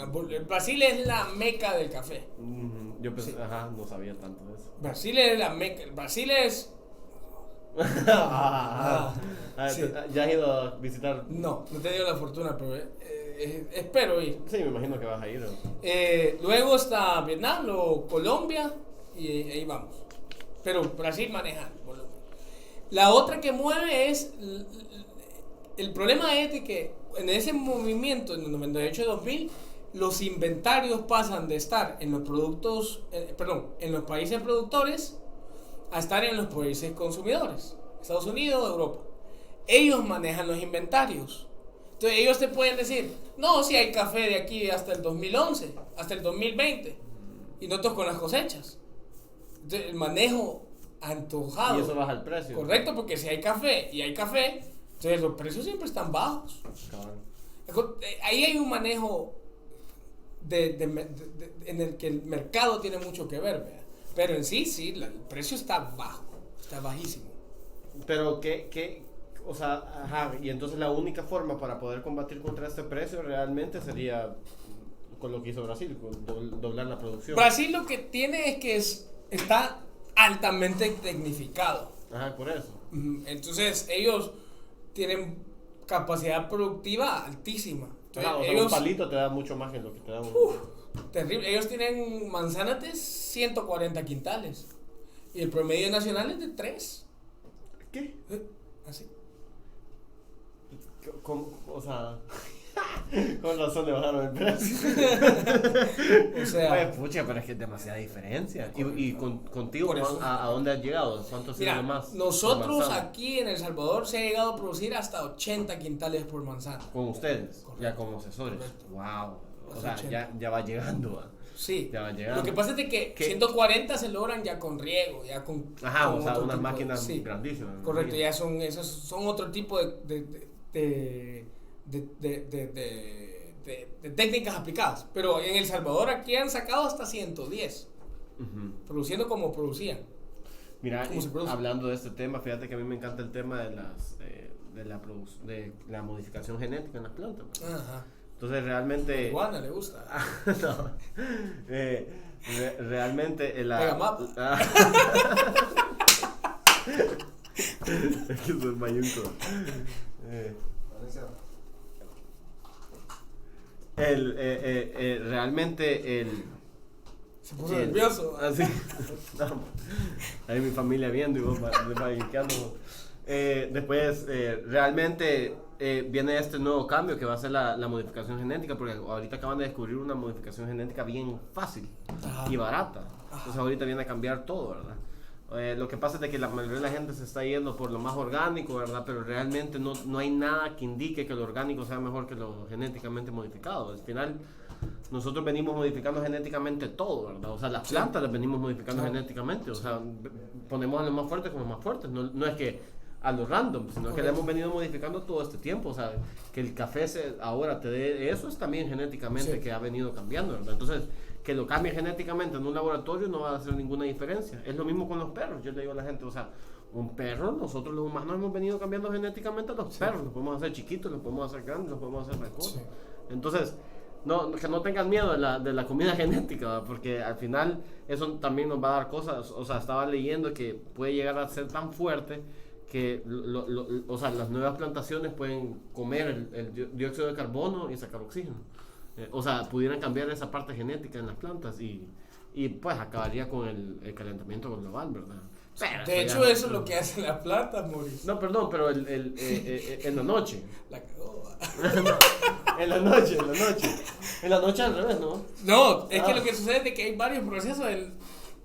B: Brasil es la meca del café.
A: Yo pensé, no sabía tanto de eso.
B: Brasil es la meca. Brasil es...
A: Sí. ¿Ya has ido a visitar?
B: No he tenido la fortuna, pero espero ir.
A: Sí, me imagino que vas a ir.
B: Luego está Vietnam, luego Colombia y ahí vamos. Pero Brasil maneja volumen. La otra que mueve es... El problema es de que en ese movimiento, en el 98-2000, los inventarios pasan de estar en los productos, en los países productores a estar en los países consumidores, Estados Unidos, Europa. Ellos manejan los inventarios. Entonces ellos te pueden decir, no, si hay café de aquí hasta el 2011, hasta el 2020, y nosotros con las cosechas. Entonces el manejo antojado.
A: Y eso baja el precio.
B: Correcto, porque si hay café y hay café, entonces los precios siempre están bajos. Ahí hay un manejo en el que el mercado tiene mucho que ver, ¿verdad? Pero en sí, el precio está bajo, está bajísimo.
A: Pero o sea, y entonces la única forma para poder combatir contra este precio realmente sería con lo que hizo Brasil, con doblar la producción.
B: Brasil lo que tiene es que está altamente tecnificado.
A: Por eso.
B: Entonces ellos tienen capacidad productiva altísima. Entonces,
A: un palito te da mucho más que lo que te da un...
B: Terrible. Ellos tienen manzanas de 140 quintales. Y el promedio nacional es de 3.
A: ¿Qué?
B: Así.
A: O sea... Con razón le bajaron el precio.
B: O sea...
A: Oye, pucha, pero es que es demasiada diferencia. Y contigo, ¿a dónde has llegado? ¿Cuánto ha sido más?
B: Nosotros aquí en El Salvador se ha llegado a producir hasta 80 quintales por manzana.
A: ¿Con ustedes?
B: Correcto.
A: Ya como asesores.
B: Correcto.
A: Wow. O sea, ya va llegando.
B: Sí.
A: Ya va llegando.
B: Lo que pasa es de que 140 se logran ya con riego, ya con...
A: o sea, unas máquinas grandísimas.
B: Correcto, ya esos son otro tipo de técnicas aplicadas. Pero en El Salvador aquí han sacado hasta 110. Produciendo como producían.
A: Mira, hablando de este tema, fíjate que a mí me encanta el tema de la modificación genética en las plantas. Entonces realmente...
B: Juana le gusta.
A: No. Realmente es que soy mayunco. Realmente
B: se puso nervioso.
A: Así. No, ahí mi familia viendo y vos mayunqueando. Después realmente viene este nuevo cambio que va a ser la modificación genética, porque ahorita acaban de descubrir una modificación genética bien fácil y barata. Entonces ahorita viene a cambiar todo, ¿verdad? Lo que pasa es de que la mayoría de la gente se está yendo por lo más orgánico, ¿verdad? Pero realmente no hay nada que indique que lo orgánico sea mejor que lo genéticamente modificado. Al final, nosotros venimos modificando genéticamente todo, ¿verdad? O sea, las plantas las venimos modificando genéticamente. O sea, ponemos a los más fuertes como más fuertes. No es que a lo random, sino que le hemos venido modificando todo este tiempo. O sea, que el café ahora te dé eso es también genéticamente que ha venido cambiando, ¿verdad? Entonces, que lo cambie genéticamente en un laboratorio no va a hacer ninguna diferencia. Es lo mismo con los perros. Yo le digo a la gente, o sea, un perro, nosotros los humanos hemos venido cambiando genéticamente a los perros. Los podemos hacer chiquitos, los podemos hacer grandes, los podemos hacer mejor. Entonces, que no tengan miedo de la comida genética, ¿verdad? Porque al final eso también nos va a dar cosas. O sea, estaba leyendo que puede llegar a ser tan fuerte que o sea, las nuevas plantaciones pueden comer el dióxido de carbono y sacar oxígeno. O sea, pudieran cambiar esa parte genética en las plantas y pues acabaría con el calentamiento global, ¿verdad? Pero
B: de hecho, eso es lo que hacen las plantas, Mauricio.
A: No, perdón, pero en la noche.
B: La cagó.
A: No, en la noche. En la noche al revés, ¿no?
B: No, es que lo que sucede es que hay varios procesos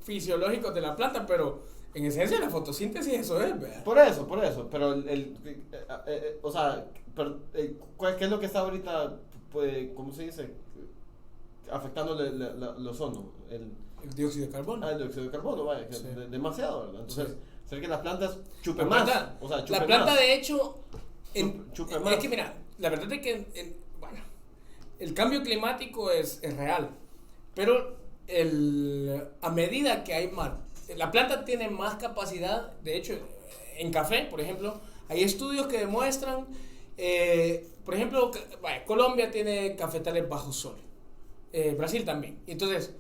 B: fisiológicos de la planta, pero en esencia la fotosíntesis eso es, ¿verdad?
A: Por eso, pero o sea, ¿qué es lo que está ahorita, pues, ¿cómo se dice? Afectando el ozono, el
B: dióxido de carbono.
A: El dióxido de carbono, vaya, que demasiado, ¿verdad? Entonces, ser que las plantas chupen
B: la
A: más.
B: Planta,
A: O sea, chupen
B: la planta,
A: más.
B: de hecho,
A: chupen más.
B: es que mira, la verdad es que, el cambio climático es real, pero a medida que hay más, la planta tiene más capacidad. De hecho, en café, por ejemplo, hay estudios que demuestran, por ejemplo, Colombia tiene cafetales bajo sol, Brasil también. Entonces,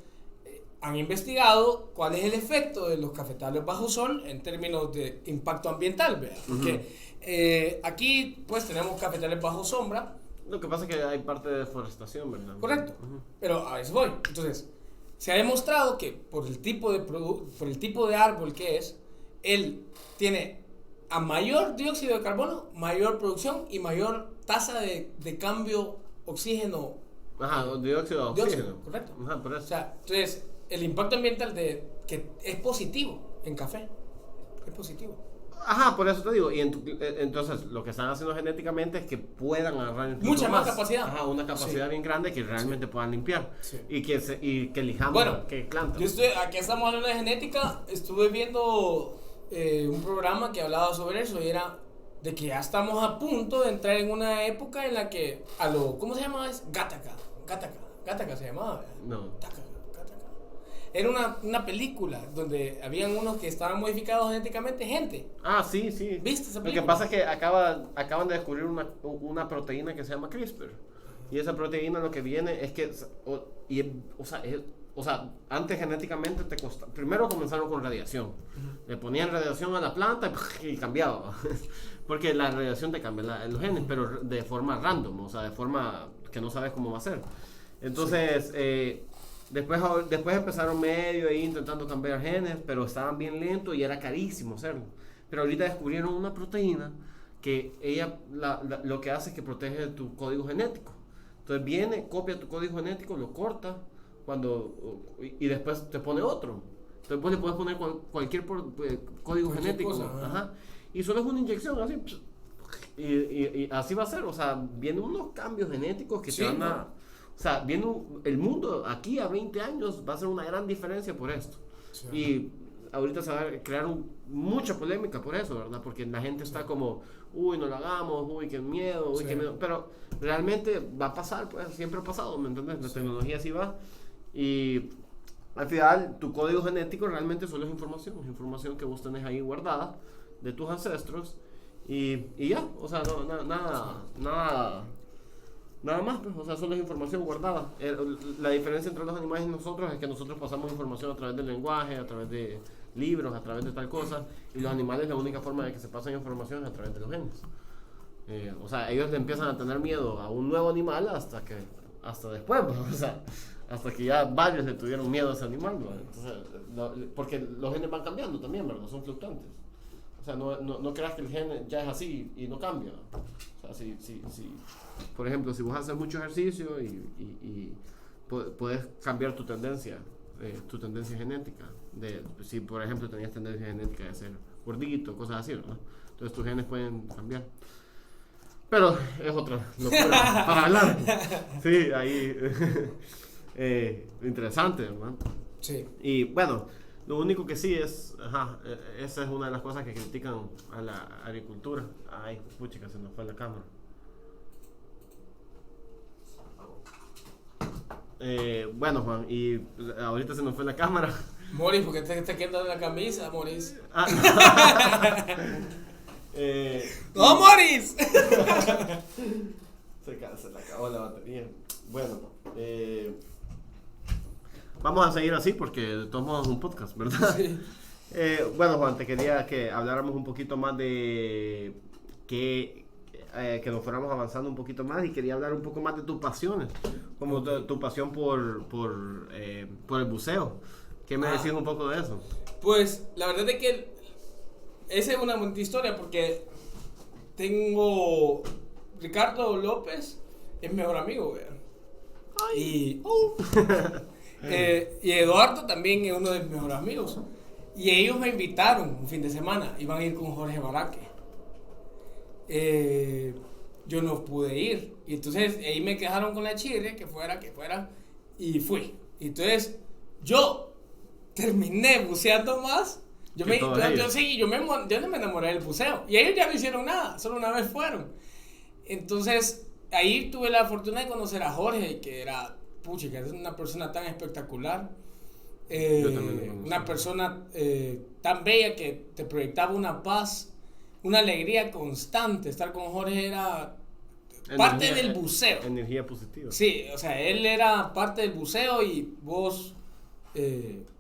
B: han investigado cuál es el efecto de los cafetales bajo sol en términos de impacto ambiental, ¿verdad? Porque aquí pues tenemos cafetales bajo sombra.
A: Lo que pasa es que hay parte de deforestación, ¿verdad?
B: Correcto, pero a eso voy. Entonces, se ha demostrado que por el tipo de árbol que es, él tiene a mayor dióxido de carbono, mayor producción y mayor tasa de cambio oxígeno.
A: Ajá, dióxido de oxígeno.
B: Correcto.
A: Ajá, por eso.
B: O sea, entonces, el impacto ambiental que es positivo en café. Es positivo.
A: Ajá, por eso te digo. Y entonces, lo que están haciendo genéticamente es que puedan agarrar
B: mucha más capacidad.
A: Ajá, una capacidad bien grande que realmente puedan limpiar.
B: Sí.
A: Y que elijamos qué planta.
B: Aquí estamos hablando de genética. Estuve viendo un programa que hablaba sobre eso y era de que ya estamos a punto de entrar en una época en la que ¿cómo se llama? Gattaca se llamaba.
A: No.
B: Gattaca. Era una película donde habían unos que estaban modificados genéticamente, gente.
A: Ah, sí.
B: ¿Viste esa película?
A: Lo que pasa es que acaban de descubrir una proteína que se llama CRISPR. Y esa proteína lo que viene es que, antes genéticamente te costaba. Primero comenzaron con radiación. Le ponían radiación a la planta y cambiaba. Porque la radiación te cambia los genes, pero de forma random, o sea, de forma que no sabes cómo va a ser. Entonces, después empezaron medio ahí intentando cambiar genes, pero estaban bien lentos y era carísimo hacerlo. Pero ahorita descubrieron una proteína que ella lo que hace es que protege tu código genético. Entonces viene, copia tu código genético, lo corta y después te pone otro. Entonces vos le puedes poner cualquier código genético.
B: Cosa,
A: ajá. Y solo es una inyección así. Y así va a ser. O sea, vienen unos cambios genéticos que te van a... O sea, viene el mundo aquí a 20 años va a ser una gran diferencia por esto. Sí. Y ahorita se va a crear mucha polémica por eso, ¿verdad? Porque la gente está como, uy, no lo hagamos, uy, qué miedo, uy, qué miedo. Pero realmente va a pasar, pues siempre ha pasado, ¿me entiendes? La tecnología así va. Y al final, tu código genético realmente solo es información que vos tenés ahí guardada de tus ancestros. Y ya, o sea, nada más, pues, o sea, solo es información guardada. La diferencia entre los animales y nosotros es que nosotros pasamos información a través del lenguaje, a través de libros, a través de tal cosa, y los animales la única forma de que se pasen información es a través de los genes. O sea, ellos le empiezan a tener miedo a un nuevo animal hasta después, pues, o sea, hasta que ya varios le tuvieron miedo a ese animal, ¿no? Entonces, porque los genes van cambiando también, ¿verdad? Son fluctuantes. O sea, no creas que el gen ya es así y no cambia. O sea, si por ejemplo, si vos haces mucho ejercicio y puedes cambiar tu tendencia genética. Si, por ejemplo, tenías tendencia genética de ser gordito, cosas así, ¿no? Entonces tus genes pueden cambiar. Pero es otra locura para hablar. Sí, ahí... interesante, ¿verdad?
B: Sí.
A: Y bueno, lo único que sí es, esa es una de las cosas que critican a la agricultura. Ay, puchica, se nos fue la cámara. Bueno, Juan, y ahorita se nos fue la cámara.
B: Moris, ¿por qué te está quedando la camisa, Moris? ¡No, Moris!
A: Se le acabó la batería. Bueno, vamos a seguir así porque de todos modos es un podcast, ¿verdad?
B: Sí.
A: Bueno, Juan, te quería que habláramos un poquito más de que nos fuéramos avanzando un poquito más, y quería hablar un poco más de tus pasiones, como tu pasión por el buceo. ¿Qué me decís un poco de eso?
B: Pues la verdad es que esa es una bonita historia, porque tengo Ricardo López, es mi mejor amigo, vean. Y Eduardo también es uno de mis mejores amigos. Y ellos me invitaron un fin de semana, iban a ir con Jorge Baraque. Yo no pude ir, y entonces ahí me quedaron con la chile, que fuera, y fui. Y entonces yo terminé buceando más. Yo no me enamoré del buceo, y ellos ya no hicieron nada, solo una vez fueron. Entonces ahí tuve la fortuna de conocer a Jorge, que era, pucha, que es una persona tan espectacular.
A: Yo también lo conocí.
B: Una persona tan bella que te proyectaba una paz, una alegría constante. Estar con Jorge era parte del buceo.
A: Energía positiva.
B: Sí, o sea, él era parte del buceo y vos,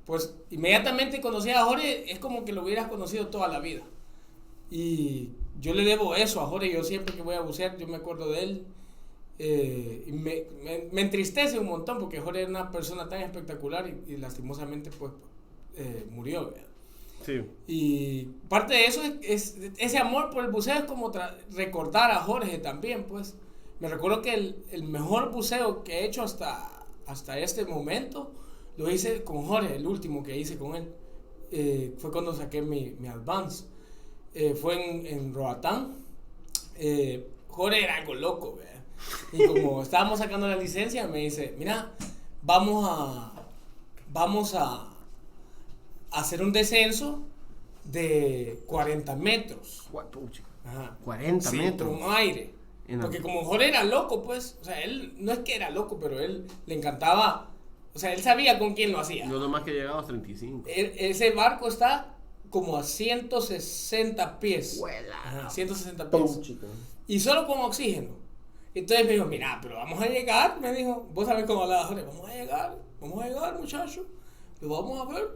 B: pues inmediatamente conocías a Jorge, es como que lo hubieras conocido toda la vida. Y yo le debo eso a Jorge. Yo siempre que voy a bucear, yo me acuerdo de él. Y me entristece un montón porque Jorge era una persona tan espectacular y lastimosamente pues murió, ¿verdad?
A: Sí.
B: Y parte de eso es ese amor por el buceo, es como recordar a Jorge también, pues. Me recuerdo que el mejor buceo que he hecho hasta este momento lo hice con Jorge, el último que hice con él. Fue cuando saqué mi advance. Fue en Roatán. Jorge era algo loco, ¿verdad? Y como estábamos sacando la licencia, me dice, mira, vamos a hacer un descenso de 40 metros.
A: Ajá. 40 metros.
B: Con aire. Porque como Jorge era loco, pues, o sea, él no es que era loco, pero él le encantaba, o sea, él sabía con quién lo hacía.
A: No, nomás que llegaba a 35.
B: Ese barco está como a 160 pies. Ajá, 160 pies. Y solo con oxígeno. Entonces me dijo, mira, pero vamos a llegar, me dijo, vos sabés cómo hablaba Jorge, vamos a llegar muchachos, lo vamos a ver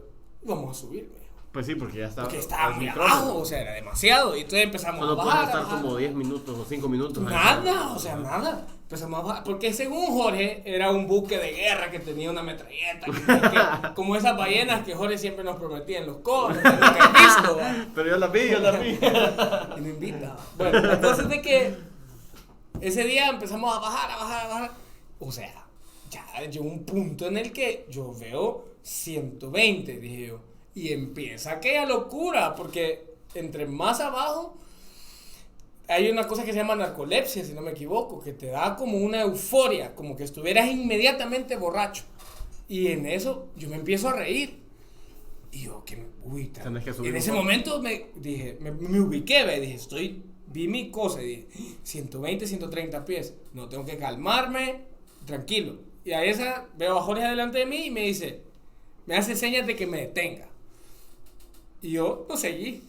B: y vamos a subir, me dijo.
A: Pues sí, porque ya estaba.
B: Porque estaba muy abajo, o sea, era demasiado, y entonces empezamos a bajar.
A: Solo puedes estar como 10 minutos o 5 minutos.
B: Nada, o sea, nada. Empezamos a bajar, porque según Jorge, era un buque de guerra que tenía una metralleta, como esas ballenas que Jorge siempre nos prometía en los coros, que nunca he visto, ¿va?
A: Pero yo la vi.
B: Y no invita. Bueno, la cosa es de que ese día empezamos a bajar. O sea, ya llegó un punto en el que yo veo 120, dije yo. Y empieza aquella locura, porque entre más abajo hay una cosa que se llama narcolepsia, si no me equivoco, que te da como una euforia, como que estuvieras inmediatamente borracho. Y en eso yo me empiezo a reír. Y yo, en ese momento me ubiqué, dije, vi mi cosa y dije, 120, 130 pies, no, tengo que calmarme, tranquilo. Y a esa veo a Jorge delante de mí y me hace señas de que me detenga. Y yo lo seguí.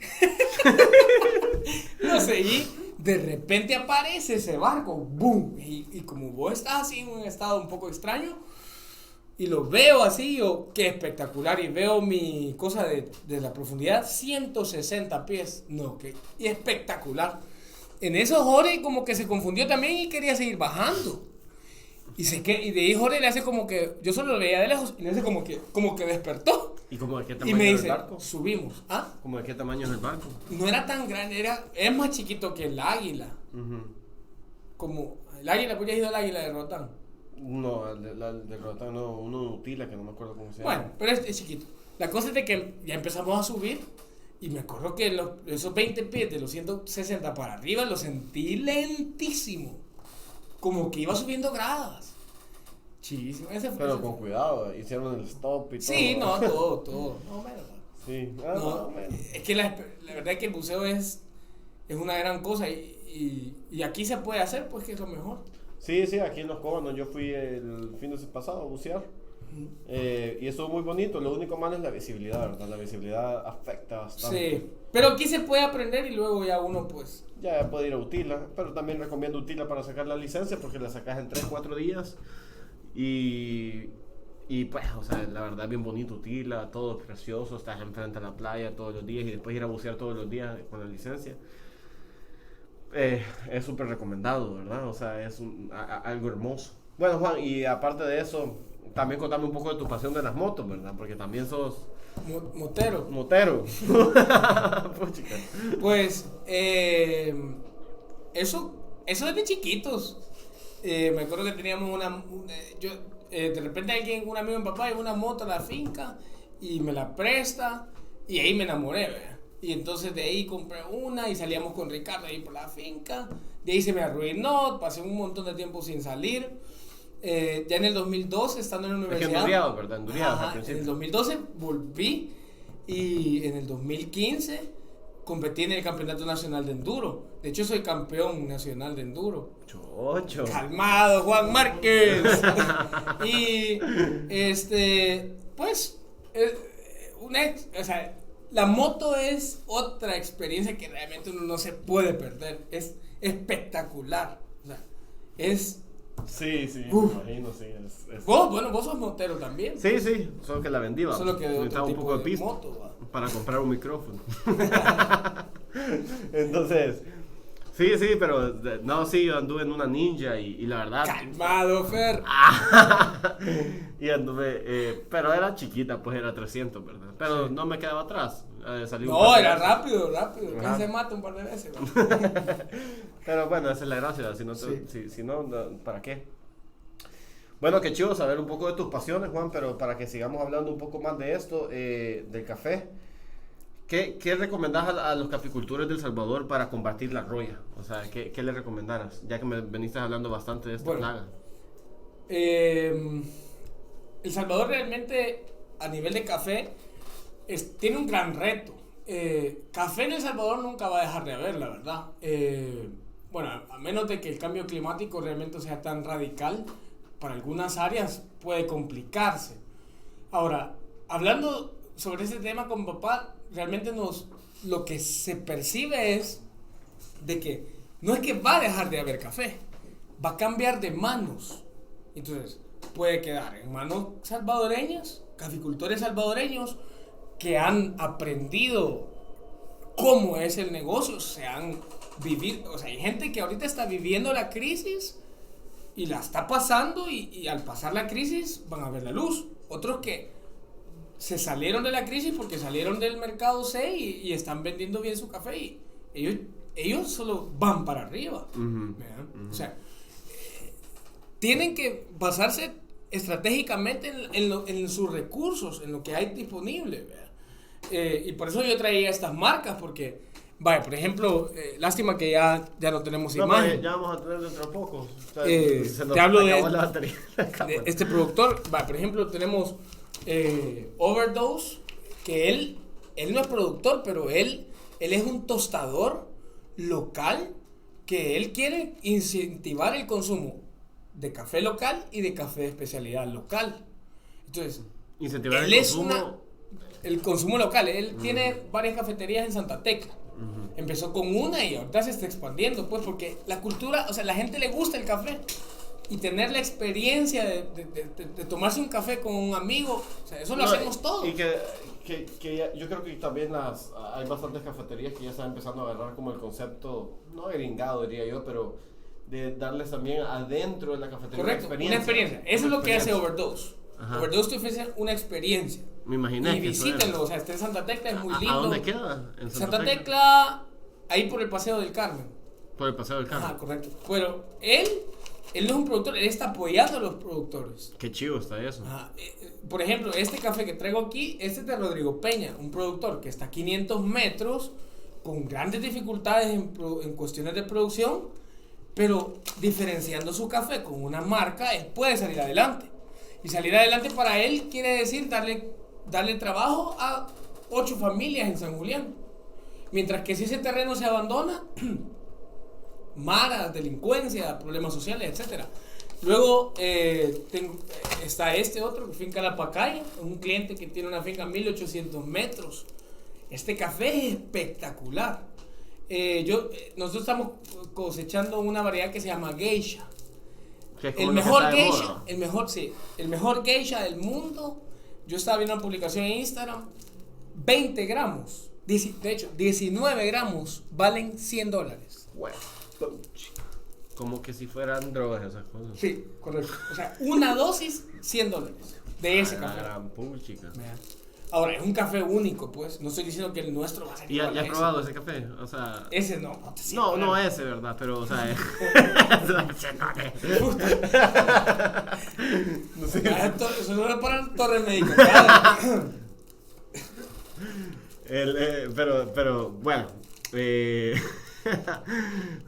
B: De repente aparece ese barco, ¡boom! Y como vos estás así en un estado un poco extraño, y lo veo así, yo, qué espectacular, y veo mi cosa de la profundidad, 160 pies, no, qué espectacular. En eso Jorge como que se confundió también y quería seguir bajando. Y de ahí Jorge le hace como que, yo solo lo veía de lejos, y le hace como que despertó.
A: ¿Y como de qué tamaño
B: y me
A: es
B: dice,
A: el barco?
B: Subimos. ¿Ah?
A: ¿Como de qué tamaño es el barco?
B: No era tan grande, es más chiquito que el águila. Como el águila, pues ya has ido al águila de Roatán.
A: No, el de Roatán no, uno de Utila, que no me acuerdo cómo se llama.
B: Bueno, pero es chiquito. La cosa es de que ya empezamos a subir y me acuerdo que esos 20 pies de los 160 para arriba lo sentí lentísimo. Como que iba subiendo gradas. Chilísimo.
A: Pero con cuidado, hicieron el stop y todo.
B: Sí, no, todo. No, menos.
A: Sí,
B: es que la verdad es que el buceo es una gran cosa y aquí se puede hacer, pues que es lo mejor.
A: Sí, aquí en Los Cóbanos yo fui el fin de semana pasado a bucear. Y estuvo muy bonito. Lo único malo es la visibilidad, ¿verdad? La visibilidad afecta bastante.
B: Sí, pero aquí se puede aprender y luego ya uno pues...
A: Ya puede ir a Utila, pero también recomiendo Utila para sacar la licencia porque la sacas en 3-4 días. Y pues, o sea, la verdad es bien bonito Utila, todo precioso, estás enfrente a la playa todos los días y después ir a bucear todos los días con la licencia. Es súper recomendado, ¿verdad? O sea, es algo hermoso. Bueno, Juan, y aparte de eso, también contame un poco de tu pasión de las motos, ¿verdad? Porque también sos...
B: Motero. Pues, eso es de chiquitos. Me acuerdo que teníamos de repente un amigo de mi papá llevó una moto a la finca y me la presta y ahí me enamoré, ¿verdad? Y entonces de ahí compré una y salíamos con Ricardo ahí por la finca. De ahí se me arruinó, pasé un montón de tiempo sin salir. Ya en el 2012, estando en la universidad.
A: Es que enduriado, ¿verdad?
B: En el 2012 volví y en el 2015 competí en el Campeonato Nacional de Enduro. De hecho, soy campeón nacional de Enduro.
A: Chocho.
B: Calmado, Juan Márquez. Y, pues, o sea, la moto es otra experiencia que realmente uno no se puede perder. Es espectacular. O sea, es...
A: Sí, me imagino, sí.
B: Vos sos motero también.
A: Sí, solo que la vendí, va.
B: Solo que de
A: necesitaba
B: otro
A: un
B: tipo
A: poco de pista
B: moto, va.
A: para comprar un micrófono. Entonces, sí, pero no, sí, yo anduve en una Ninja y la verdad.
B: Calmado, Fer.
A: Y anduve, pero era chiquita, pues era 300, ¿verdad? Pero
B: Sí.
A: no me quedaba atrás.
B: No, era rápido. Casi se mata un par de veces.
A: Pero bueno, esa es la gracia. Si no, si no, ¿para qué? Bueno, qué chido saber un poco de tus pasiones, Juan, pero para que sigamos hablando un poco más de esto, del café, ¿qué recomendás a los caficultores de El Salvador para combatir la roya? O sea, ¿qué le recomendaras? Ya que me veniste hablando bastante de esta plaga.
B: El Salvador realmente, a nivel de café, tiene un gran reto. Café en El Salvador nunca va a dejar de haber, la verdad. Bueno, a menos de que el cambio climático realmente sea tan radical, para algunas áreas puede complicarse. Ahora, hablando sobre ese tema con papá, realmente lo que se percibe es de que no es que va a dejar de haber café, va a cambiar de manos. Entonces, puede quedar en manos salvadoreñas, caficultores salvadoreños que han aprendido cómo es el negocio, se han vivido, o sea, hay gente que ahorita está viviendo la crisis y la está pasando y al pasar la crisis van a ver la luz. Otros que se salieron de la crisis porque salieron del mercado C y están vendiendo bien su café y ellos solo van para arriba. O sea, tienen que basarse estratégicamente en sus recursos, en lo que hay disponible, y por eso yo traía estas marcas, porque vaya, por ejemplo, lástima que ya no tenemos imagen.
A: Ya vamos a tener dentro de poco. O sea,
B: te hablo de
A: de
B: este productor. Vaya, por ejemplo, tenemos Overdose, que él no es productor, pero él es un tostador local que él quiere incentivar el consumo de café local y de café de especialidad local. Entonces,
A: incentivar
B: el consumo local. Él tiene varias cafeterías en Santa Tecla. Empezó con una y ahorita se está expandiendo, pues, porque la cultura, o sea, la gente le gusta el café y tener la experiencia de tomarse un café con un amigo, o sea, eso lo hacemos todos.
A: Y que yo creo que también hay bastantes cafeterías que ya están empezando a agarrar como el concepto, no gringado diría yo, pero de darles también adentro de la cafetería.
B: Correcto, una experiencia. Eso es lo que hace Overdose. Ajá. Overdose te ofrece una experiencia.
A: Me imaginé.
B: Y visítenlo, o sea, está en Santa Tecla, es muy lindo.
A: ¿A dónde queda?
B: ¿En Santa Tecla? Ahí por el Paseo del Carmen.
A: Por el Paseo del Carmen.
B: Ajá, correcto. Pero él no es un productor, él está apoyando a los productores.
A: Qué chido está eso.
B: Ajá. Por ejemplo, este café que traigo aquí, este es de Rodrigo Peña, un productor que está a 500 metros, con grandes dificultades en cuestiones de producción, pero diferenciando su café con una marca, él puede salir adelante. Y salir adelante para él quiere decir darle trabajo a 8 familias en San Julián. Mientras que si ese terreno se abandona, maras, delincuencia, problemas sociales, etc. Luego está este otro, Finca La Pacaya, un cliente que tiene una finca a 1800 metros. Este café es espectacular. Nosotros estamos cosechando una variedad que se llama Geisha. El mejor geisha del mundo. Yo estaba viendo una publicación en Instagram. 20 gramos. De hecho, 19 gramos valen $100.
A: Bueno, como que si fueran drogas esas cosas.
B: Sí, correcto. O sea, una dosis, $100 de ese café.
A: Gran puchica.
B: Ahora, es un café único, pues. No estoy diciendo que el nuestro va a ser
A: igual. ¿Y has probado ese café? O sea...
B: Ese no.
A: No ese, ¿verdad? Pero, o sea...
B: No sé. Eso no era para el Torre Médica.
A: Pero bueno,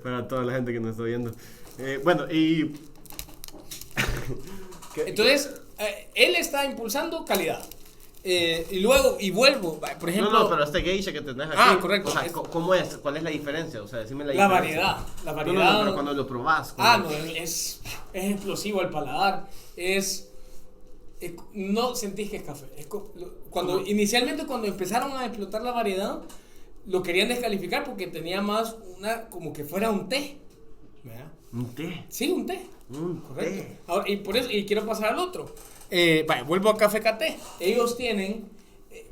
A: para toda la gente que nos está viendo. Bueno, y...
B: Entonces, él está impulsando calidad. Y luego, y vuelvo, por ejemplo...
A: No, pero este geisha que tenés aquí.
B: Correcto.
A: O sea, ¿cómo es? ¿Cuál es la diferencia? O sea, decime la
B: La
A: diferencia.
B: variedad.
A: No, pero cuando lo probás.
B: No, es explosivo el paladar. No sentís que es café. Inicialmente cuando empezaron a explotar la variedad, lo querían descalificar porque tenía más como que fuera un té. ¿Verdad?
A: ¿Un té?
B: Sí, un té. Correcto.
A: Té.
B: Ahora, y quiero pasar al otro. Vuelvo a Café Caté. Ellos tienen,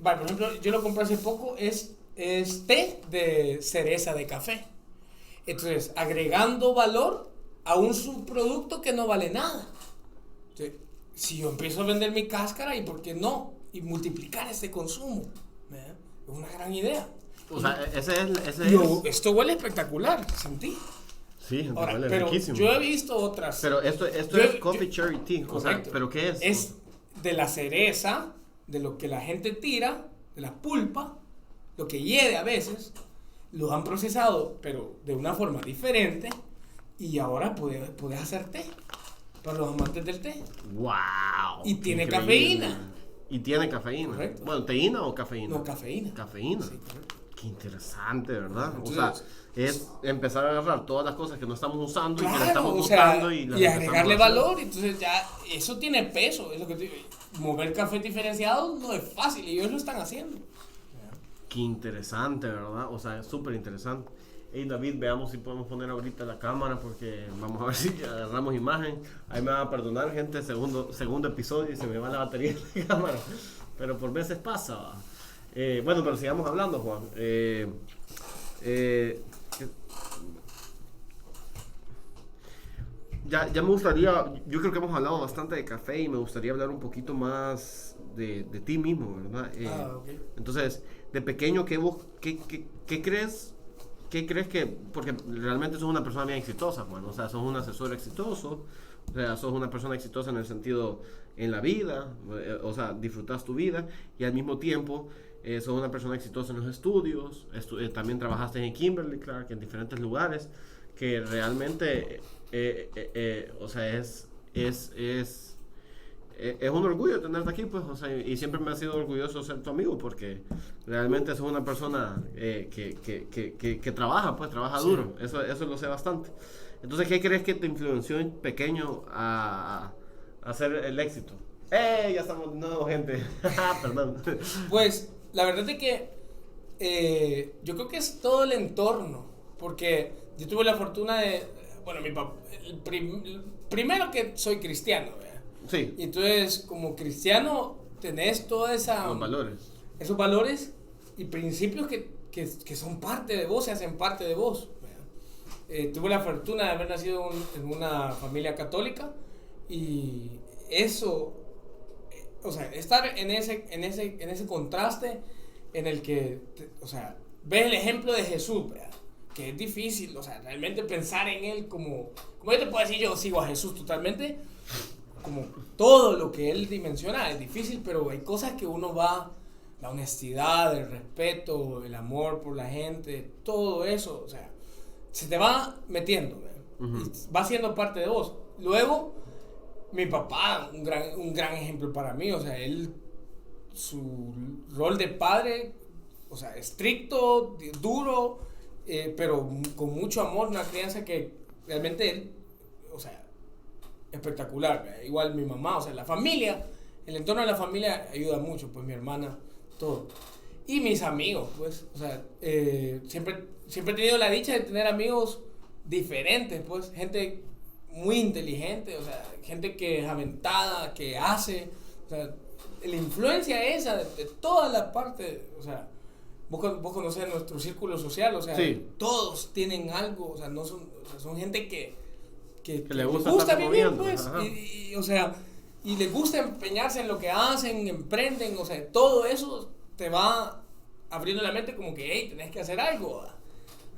B: por ejemplo, yo lo compré hace poco, es té de cereza de café. Entonces, agregando valor a un subproducto que no vale nada. Entonces, si yo empiezo a vender mi cáscara, ¿y por qué no? Y multiplicar ese consumo. ¿Verdad? Es una gran idea.
A: O sea, ese es.
B: Esto huele espectacular, sentí.
A: Sí,
B: Ahora,
A: huele
B: pero
A: riquísimo.
B: yo he visto otras.
A: Pero esto es coffee cherry tea. O sea,
B: Correcto.
A: ¿pero qué es?
B: Es de la cereza, de lo que la gente tira, de la pulpa, lo que hiede a veces, lo han procesado, pero de una forma diferente, y ahora puedes hacer té para los amantes del té.
A: ¡Wow!
B: Y tiene
A: Increíble.
B: cafeína.
A: Y tiene cafeína.
B: Correcto.
A: Bueno, ¿teína o cafeína?
B: No, cafeína.
A: Cafeína.
B: Sí, correcto.
A: Qué interesante, ¿verdad?
B: Entonces,
A: o sea, es empezar a agarrar todas las cosas que no estamos usando y que le
B: Claro,
A: estamos
B: o sea,
A: buscando y las empezamos
B: agregarle
A: a hacer.
B: valor, entonces ya eso tiene peso, es lo que te digo. Mover café diferenciado no es fácil y ellos lo están haciendo.
A: Qué interesante, ¿verdad? O sea, es súper interesante. Hey David, veamos si podemos poner ahorita la cámara porque vamos a ver si agarramos imagen. Ahí me va a perdonar, gente, segundo episodio y se me va la batería de la cámara. Pero por veces pasa. ¿Va? Bueno, pero sigamos hablando, Juan. Ya me gustaría, yo creo que hemos hablado bastante de café y me gustaría hablar un poquito más de ti mismo, ¿verdad?
B: Okay.
A: Entonces, de pequeño, ¿qué crees? ¿Qué crees que...? Porque realmente sos una persona bien exitosa, Juan. O sea, sos un asesor exitoso. O sea, sos una persona exitosa en el sentido en la vida. O sea, disfrutas tu vida. Y al mismo tiempo, sos una persona exitosa en los estudios. También trabajaste en Kimberly Clark, en diferentes lugares. Que realmente... o sea, es un orgullo tenerte aquí, pues, o sea, y siempre me ha sido orgulloso ser tu amigo porque realmente sos una persona que trabaja
B: Sí.
A: duro, eso lo sé bastante. Entonces, ¿qué crees que te influenció en pequeño a hacer el éxito? Ya estamos de nuevo, gente. Perdón.
B: Pues la verdad es que yo creo que es todo el entorno, porque yo tuve la fortuna de, bueno, mi papá, primero que soy cristiano, ¿verdad?
A: Sí,
B: Y entonces como cristiano tenés toda
A: los valores.
B: esos valores y principios que son parte de vos, se hacen parte de vos, ¿verdad? Tuve la fortuna de haber nacido en una familia católica y eso, o sea, estar en ese contraste en el que, o sea, ves el ejemplo de Jesús, ¿verdad? Que es difícil, o sea, realmente pensar en él como yo te puedo decir, yo sigo a Jesús totalmente, como todo lo que él dimensiona es difícil, pero hay cosas que uno va, la honestidad, el respeto, el amor por la gente, todo eso, o sea, se te va metiendo,
A: Uh-huh.
B: y va siendo parte de vos. Luego, mi papá, un gran ejemplo para mí, o sea, su rol de padre, o sea, estricto, duro, pero con mucho amor, una crianza que realmente él, o sea, espectacular, ¿verdad? Igual mi mamá, o sea, la familia, el entorno de la familia ayuda mucho, pues mi hermana, todo. Y mis amigos, pues, o sea, siempre he tenido la dicha de tener amigos diferentes, pues, gente muy inteligente, o sea, gente que es aventada, que hace, o sea, la influencia esa de toda la parte, o sea, vos conocés nuestro círculo social, o sea,
A: Sí.
B: todos tienen algo, o sea, no son, o sea, son gente que
A: le gusta estar
B: vivir,
A: moviendo,
B: pues,
A: ajá.
B: o sea, y les gusta empeñarse en lo que hacen, emprenden, o sea, todo eso te va abriendo la mente como que, hey, tenés que hacer algo, ¿verdad?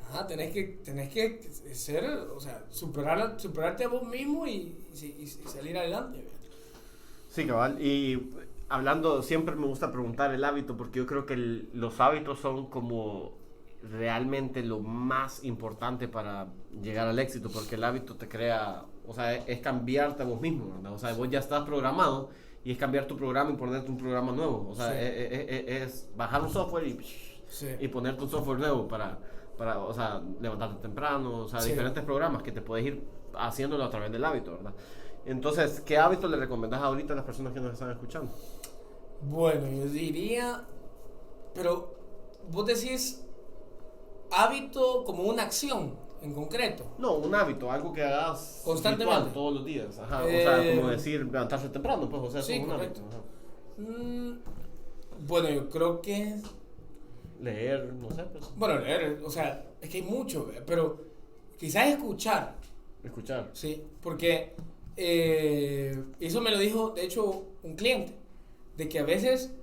B: Ajá, tenés que ser, o sea, superarte a vos mismo y salir adelante, ¿verdad?
A: Sí, cabal. Y hablando, siempre me gusta preguntar el hábito porque yo creo que los hábitos son como realmente lo más importante para llegar al éxito porque el hábito te crea, o sea, es cambiarte a vos mismo, ¿verdad? O sea, vos ya estás programado y es cambiar tu programa y ponerte un programa nuevo. O sea,
B: Sí.
A: es bajar un software
B: Sí.
A: y ponerte un software nuevo para, o sea, levantarte temprano, o sea,
B: Sí.
A: diferentes programas que te puedes ir haciéndolo a través del hábito, ¿verdad? Entonces, ¿qué hábito le recomendás ahorita a las personas que nos están escuchando?
B: Bueno, yo diría, pero vos decís hábito como una acción en concreto.
A: No, un hábito, algo que hagas
B: Constantemente.
A: ritual todos los días. Ajá, o sea,
B: Eh,
A: como decir, levantarse temprano, pues, o sea,
B: sí,
A: eso es un
B: correcto.
A: hábito. Ajá.
B: Bueno, yo creo que,
A: Leer, no sé, pues,
B: bueno, leer, o sea, es que hay mucho, ¿verdad? Pero quizás escuchar,
A: escuchar.
B: sí, porque eso me lo dijo, de hecho, un cliente, de que a veces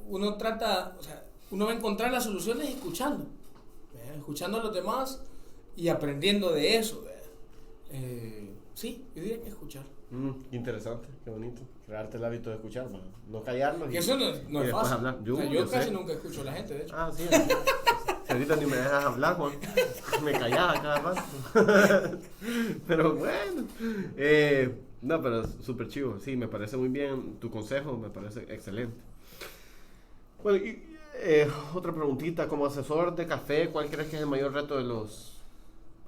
B: uno trata, o sea, uno va a encontrar las soluciones escuchando, ¿verdad? Escuchando a los demás y aprendiendo de eso, ¿verdad? Sí, yo diría que escuchar.
A: Qué interesante, qué bonito. Crearte el hábito de escuchar, man. No callarnos.
B: Que eso no
A: y
B: es
A: después
B: fácil.
A: hablar.
B: O sea, yo casi
A: sé.
B: nunca escucho a la gente, de hecho.
A: Ah, sí. Si ahorita ni me dejas hablar, Juan. Me callaba cada rato. Pero bueno. No, pero súper chivo. Sí, me parece muy bien tu consejo, me parece excelente. Bueno, y otra preguntita. Como asesor de café, ¿cuál crees que es el mayor reto de los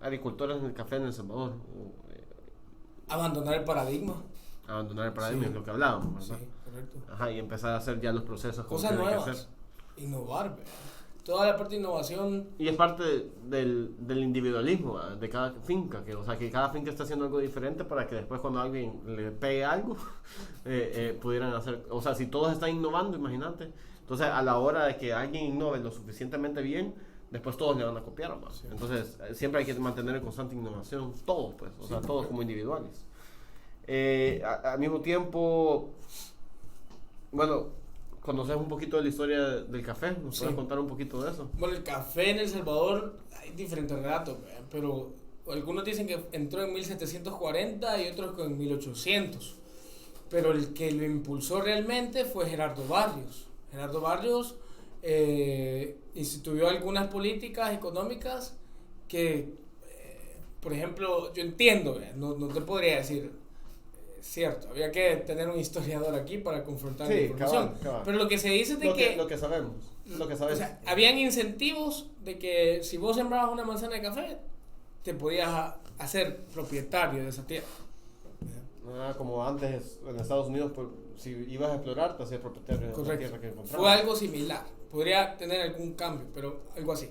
A: agricultores en el café en El Salvador?
B: Abandonar el paradigma.
A: Abandonar el paradigma,
B: Sí.
A: es lo que hablábamos,
B: Sí,
A: ¿verdad?
B: correcto.
A: Ajá, y empezar a hacer ya los procesos como
B: Cosas
A: tienen que
B: nuevas.
A: ser.
B: Innovar, ¿verdad? Toda la parte de innovación.
A: Y es parte del individualismo, ¿verdad? De cada finca, que, o sea, que cada finca está haciendo algo diferente para que después cuando alguien le pegue algo, pudieran hacer, o sea, si todos están innovando, imagínate, entonces a la hora de que alguien innove lo suficientemente bien, después todos le van a copiar, ¿verdad?
B: Sí.
A: Entonces siempre hay que mantener en constante innovación, todos, pues, o
B: Sí,
A: sea, todos
B: correcto.
A: como individuales. Al mismo tiempo, bueno, conoces un poquito de la historia del café, ¿nos
B: Sí.
A: puedes contar un poquito de eso?
B: Bueno, el café en El Salvador, hay diferentes relatos, ¿verdad? Pero algunos dicen que entró en 1740 y otros que en 1800. Pero el que lo impulsó realmente fue Gerardo Barrios. Gerardo Barrios instituyó algunas políticas económicas que, por ejemplo, yo entiendo, ¿verdad? No te podría decir, cierto, había que tener un historiador aquí para confrontar la
A: Sí,
B: información.
A: cabal, cabal.
B: Pero lo que se dice es de
A: Lo que sabemos, lo que
B: o
A: sabes.
B: sea, habían incentivos de que si vos sembrabas una manzana de café, te podías hacer propietario de esa tierra.
A: Como antes en Estados Unidos, pues, si ibas a explorar, te hacías propietario de la
B: Correcto.
A: tierra que encontrabas.
B: Fue algo similar. Podría tener algún cambio, pero algo así.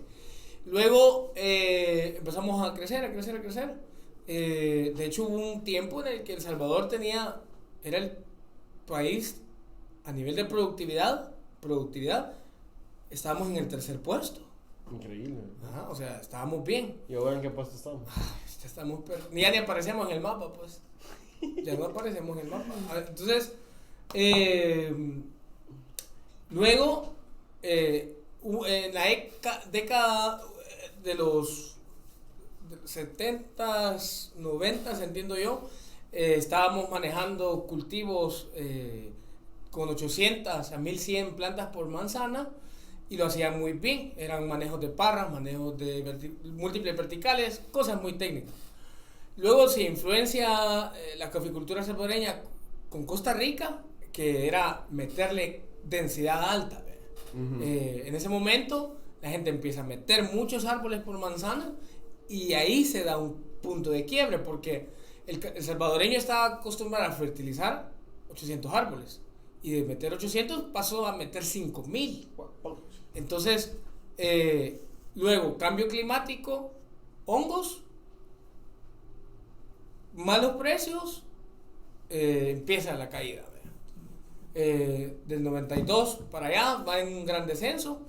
B: Luego empezamos a crecer, a crecer, a crecer. De hecho, hubo un tiempo en el que El Salvador era el país a nivel de productividad, estábamos en el tercer puesto.
A: Increíble.
B: Ajá, o sea, estábamos bien.
A: ¿Y ahora en qué puesto estamos?
B: Ya estamos ya ni aparecemos en el mapa, pues. Ya no aparecemos en el mapa. Entonces, luego, en la década de los 70s, 90s, entiendo yo, estábamos manejando cultivos con 800 a 1100 plantas por manzana y lo hacían muy bien. Eran manejos de parras, manejos de múltiples verticales, cosas muy técnicas. Luego se influencia la caficultura salvadoreña con Costa Rica, que era meterle densidad alta.
A: Ujú.
B: En ese momento la gente empieza a meter muchos árboles por manzana y ahí se da un punto de quiebre porque el salvadoreño estaba acostumbrado a fertilizar 800 árboles y de meter 800 pasó a meter 5000. Entonces, luego cambio climático, hongos, malos precios, empieza la caída. Del 92 para allá va en un gran descenso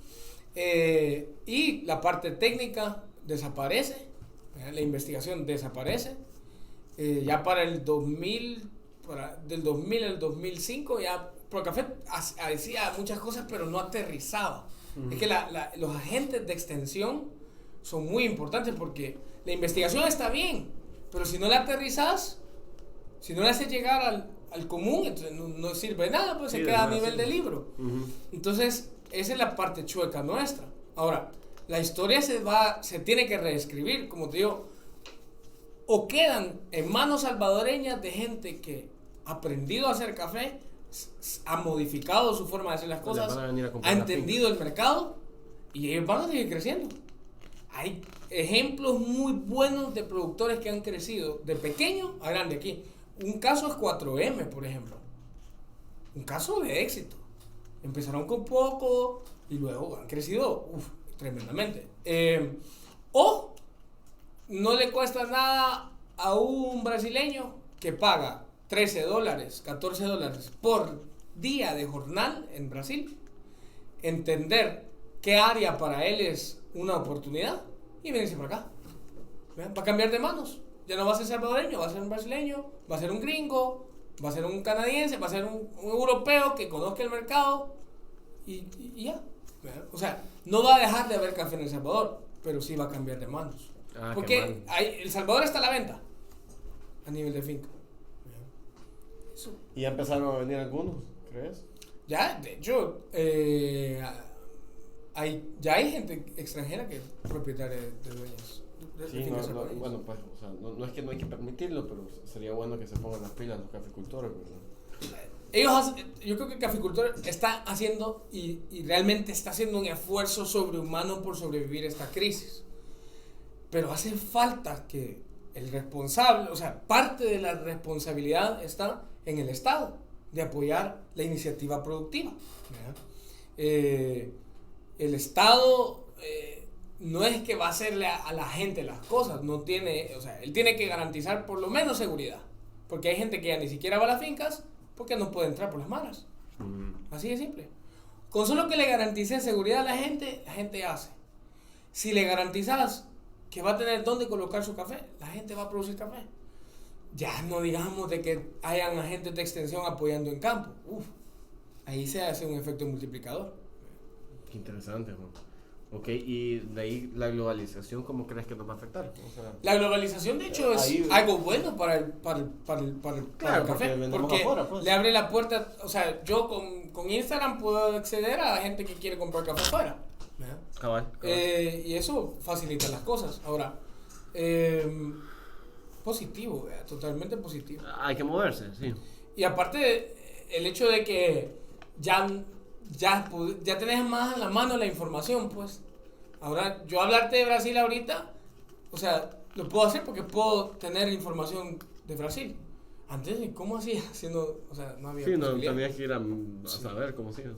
B: y la parte técnica desaparece, la investigación desaparece. Ya para el 2000, del 2000 al 2005 ya, porque Café hacía muchas cosas pero no aterrizaba. Es que los agentes de extensión son muy importantes porque la investigación está bien, pero si no la aterrizas, si no la haces llegar al común, entonces no sirve de nada, pues
A: Sí,
B: se
A: de
B: queda a
A: nada
B: nivel
A: sirve.
B: de libro.
A: Ujú.
B: Entonces, esa es la parte chueca nuestra. Ahora, la historia se tiene que reescribir, como te digo, o quedan en manos salvadoreñas de gente que ha aprendido a hacer café, ha modificado su forma de hacer las cosas, ha entendido el mercado y ellos van a seguir creciendo. Hay ejemplos muy buenos de productores que han crecido de pequeño a grande aquí. Un caso es 4M, por ejemplo. Un caso de éxito. Empezaron con poco y luego han crecido tremendamente. O no le cuesta nada a un brasileño que paga $13, $14 por día de jornal en Brasil, entender qué área para él es una oportunidad y venirse para acá. ¿Vean? Va a cambiar de manos. Ya no va a ser salvadoreño, va a ser un brasileño, va a ser un gringo, va a ser un canadiense, va a ser un europeo que conozca el mercado y ya. ¿Vean? O sea, no va a dejar de haber café en El Salvador, pero sí va a cambiar de manos. Porque El Salvador está a la venta a nivel de finca.
A: Eso. ¿Y ya empezaron a venir algunos, crees?
B: Ya, de hecho, ya hay gente extranjera que es propietaria de dueños.
A: Sí, bueno, pues, o sea, no es que no hay que permitirlo, pero sería bueno que se pongan las pilas los caficultores, ¿verdad?
B: Yo creo que el caficultor está haciendo y realmente está haciendo un esfuerzo sobrehumano por sobrevivir a esta crisis. Pero hace falta que el responsable, o sea, parte de la responsabilidad está en el Estado, de apoyar la iniciativa productiva. El Estado no es que va a hacerle a la gente las cosas, no tiene, o sea, él tiene que garantizar por lo menos seguridad, porque hay gente que ya ni siquiera va a las fincas porque no puede entrar por las malas. Así de simple. Con solo que le garantices seguridad a la gente hace. Si le garantizas que va a tener dónde colocar su café, la gente va a producir café. Ya no digamos de que hayan agentes de extensión apoyando en campo. Ahí se hace un efecto multiplicador.
A: Qué interesante, Juan. Ok, y de ahí la globalización, ¿cómo crees que nos va a afectar? O sea,
B: la globalización, de hecho, es algo bueno para el café. Porque afuera, pues, le abre la puerta. O sea, yo con Instagram puedo acceder a la gente que quiere comprar café afuera.
A: Cabal.
B: Y eso facilita las cosas. Ahora, positivo, totalmente positivo.
A: Hay que moverse, sí.
B: Y aparte, el hecho de que ya tenés más a la mano la información, pues. Ahora, yo hablarte de Brasil ahorita, o sea, lo puedo hacer porque puedo tener información de Brasil. Antes, ¿cómo hacía? O sea, no había posibilidad.
A: Sí, no, tenías que ir a saber cómo hacías.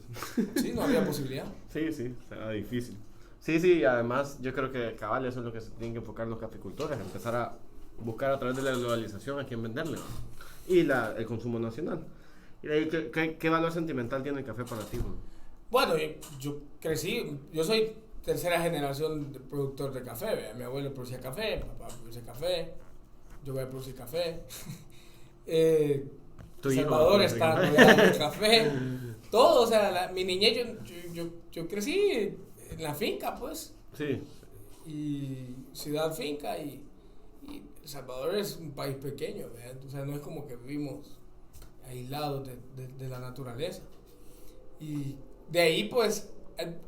B: Sí, no había posibilidad.
A: Sí, era difícil. Sí, además, yo creo que cabal, eso es lo que se tienen que enfocar los caficultores, empezar a buscar a través de la globalización a quién venderle, ¿no? Y el consumo nacional. ¿Y de ahí qué valor sentimental tiene el café para ti, bro?
B: Bueno, yo crecí, yo soy tercera generación de productor de café, ¿ve? Mi abuelo producía café, mi papá producía café, yo voy a producir café. El Salvador está rodeado de café. Todo, o sea, mi niñez, yo crecí en la finca, pues.
A: Sí.
B: Y ciudad finca y El Salvador es un país pequeño, ¿ve? O sea, no es como que vivimos aislados de la naturaleza. Y de ahí, pues,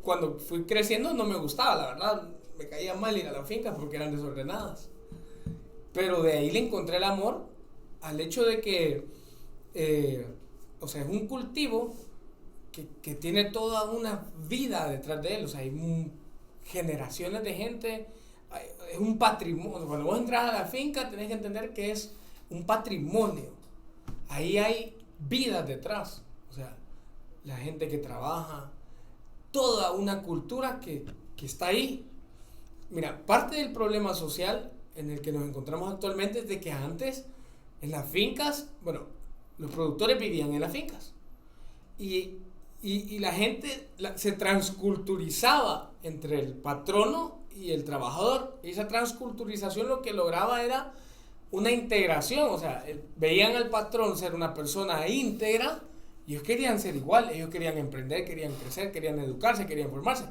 B: cuando fui creciendo no me gustaba, la verdad, me caía mal ir a la finca porque eran desordenadas. Pero de ahí le encontré el amor al hecho de que, o sea, es un cultivo que tiene toda una vida detrás de él, o sea, hay generaciones de gente, es un patrimonio. Cuando vos entras a la finca tenés que entender que es un patrimonio, ahí hay vidas detrás, o sea, la gente que trabaja, toda una cultura que está ahí. Mira, parte del problema social en el que nos encontramos actualmente es de que antes en las fincas, bueno, los productores vivían en las fincas y la gente se transculturizaba entre el patrono y el trabajador, y esa transculturización lo que lograba era una integración, o sea, veían al patrón ser una persona íntegra y ellos querían ser igual, ellos querían emprender, querían crecer, querían educarse, querían formarse.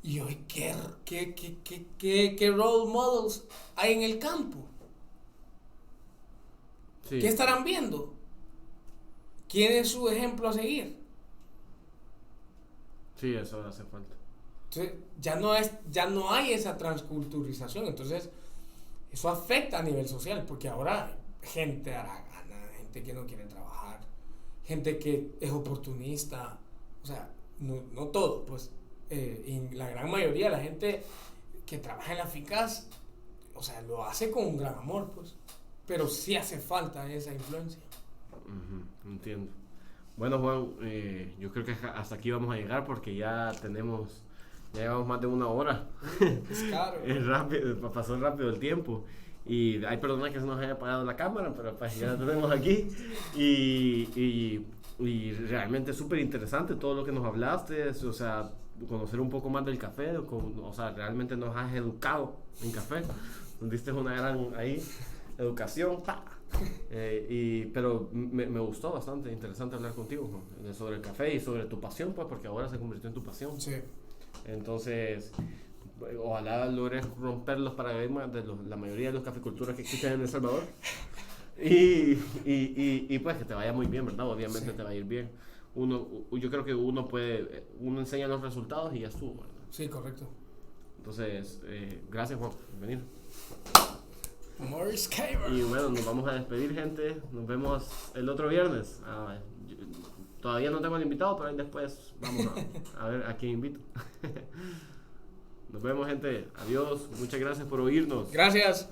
B: Y hoy, ¿qué role models hay en el campo? Sí. ¿Qué estarán viendo? ¿Quién es su ejemplo a seguir?
A: Sí, eso hace falta.
B: Entonces, ya no hay esa transculturización. Entonces, eso afecta a nivel social, porque ahora hay gente haragana, gente que no quiere trabajar, gente que es oportunista, o sea, no todo, pues, y la gran mayoría de la gente que trabaja en las fincas, o sea, lo hace con un gran amor, pues, pero sí hace falta esa influencia.
A: Entiendo. Bueno, Juan, yo creo que hasta aquí vamos a llegar porque ya llevamos más de 1 hora.
B: Es caro.
A: Es rápido, pasó rápido el tiempo. Y hay personas que se nos haya apagado la cámara, pero pues ya la tenemos aquí. Y realmente es súper interesante todo lo que nos hablaste, o sea, conocer un poco más del café, o sea, realmente nos has educado en café. Nos diste una gran educación, pero me gustó bastante, interesante hablar contigo, ¿no? Sobre el café y sobre tu pasión, pues, porque ahora se convirtió en tu pasión.
B: Sí.
A: Entonces, ojalá logres romper los paradigmas de la mayoría de los caficultores que existen en El Salvador. Y pues que te vaya muy bien, ¿verdad? Obviamente te va a ir bien. Yo creo que uno enseña los resultados y ya estuvo, ¿verdad?
B: Sí, correcto.
A: Entonces, gracias, Juan, por venir.
B: Morris Caber.
A: Y bueno, nos vamos a despedir, gente. Nos vemos el otro viernes. Todavía no tengo el invitado, pero ahí después vamos a ver a quién invito. Nos vemos, gente. Adiós. Muchas gracias por oírnos.
B: Gracias.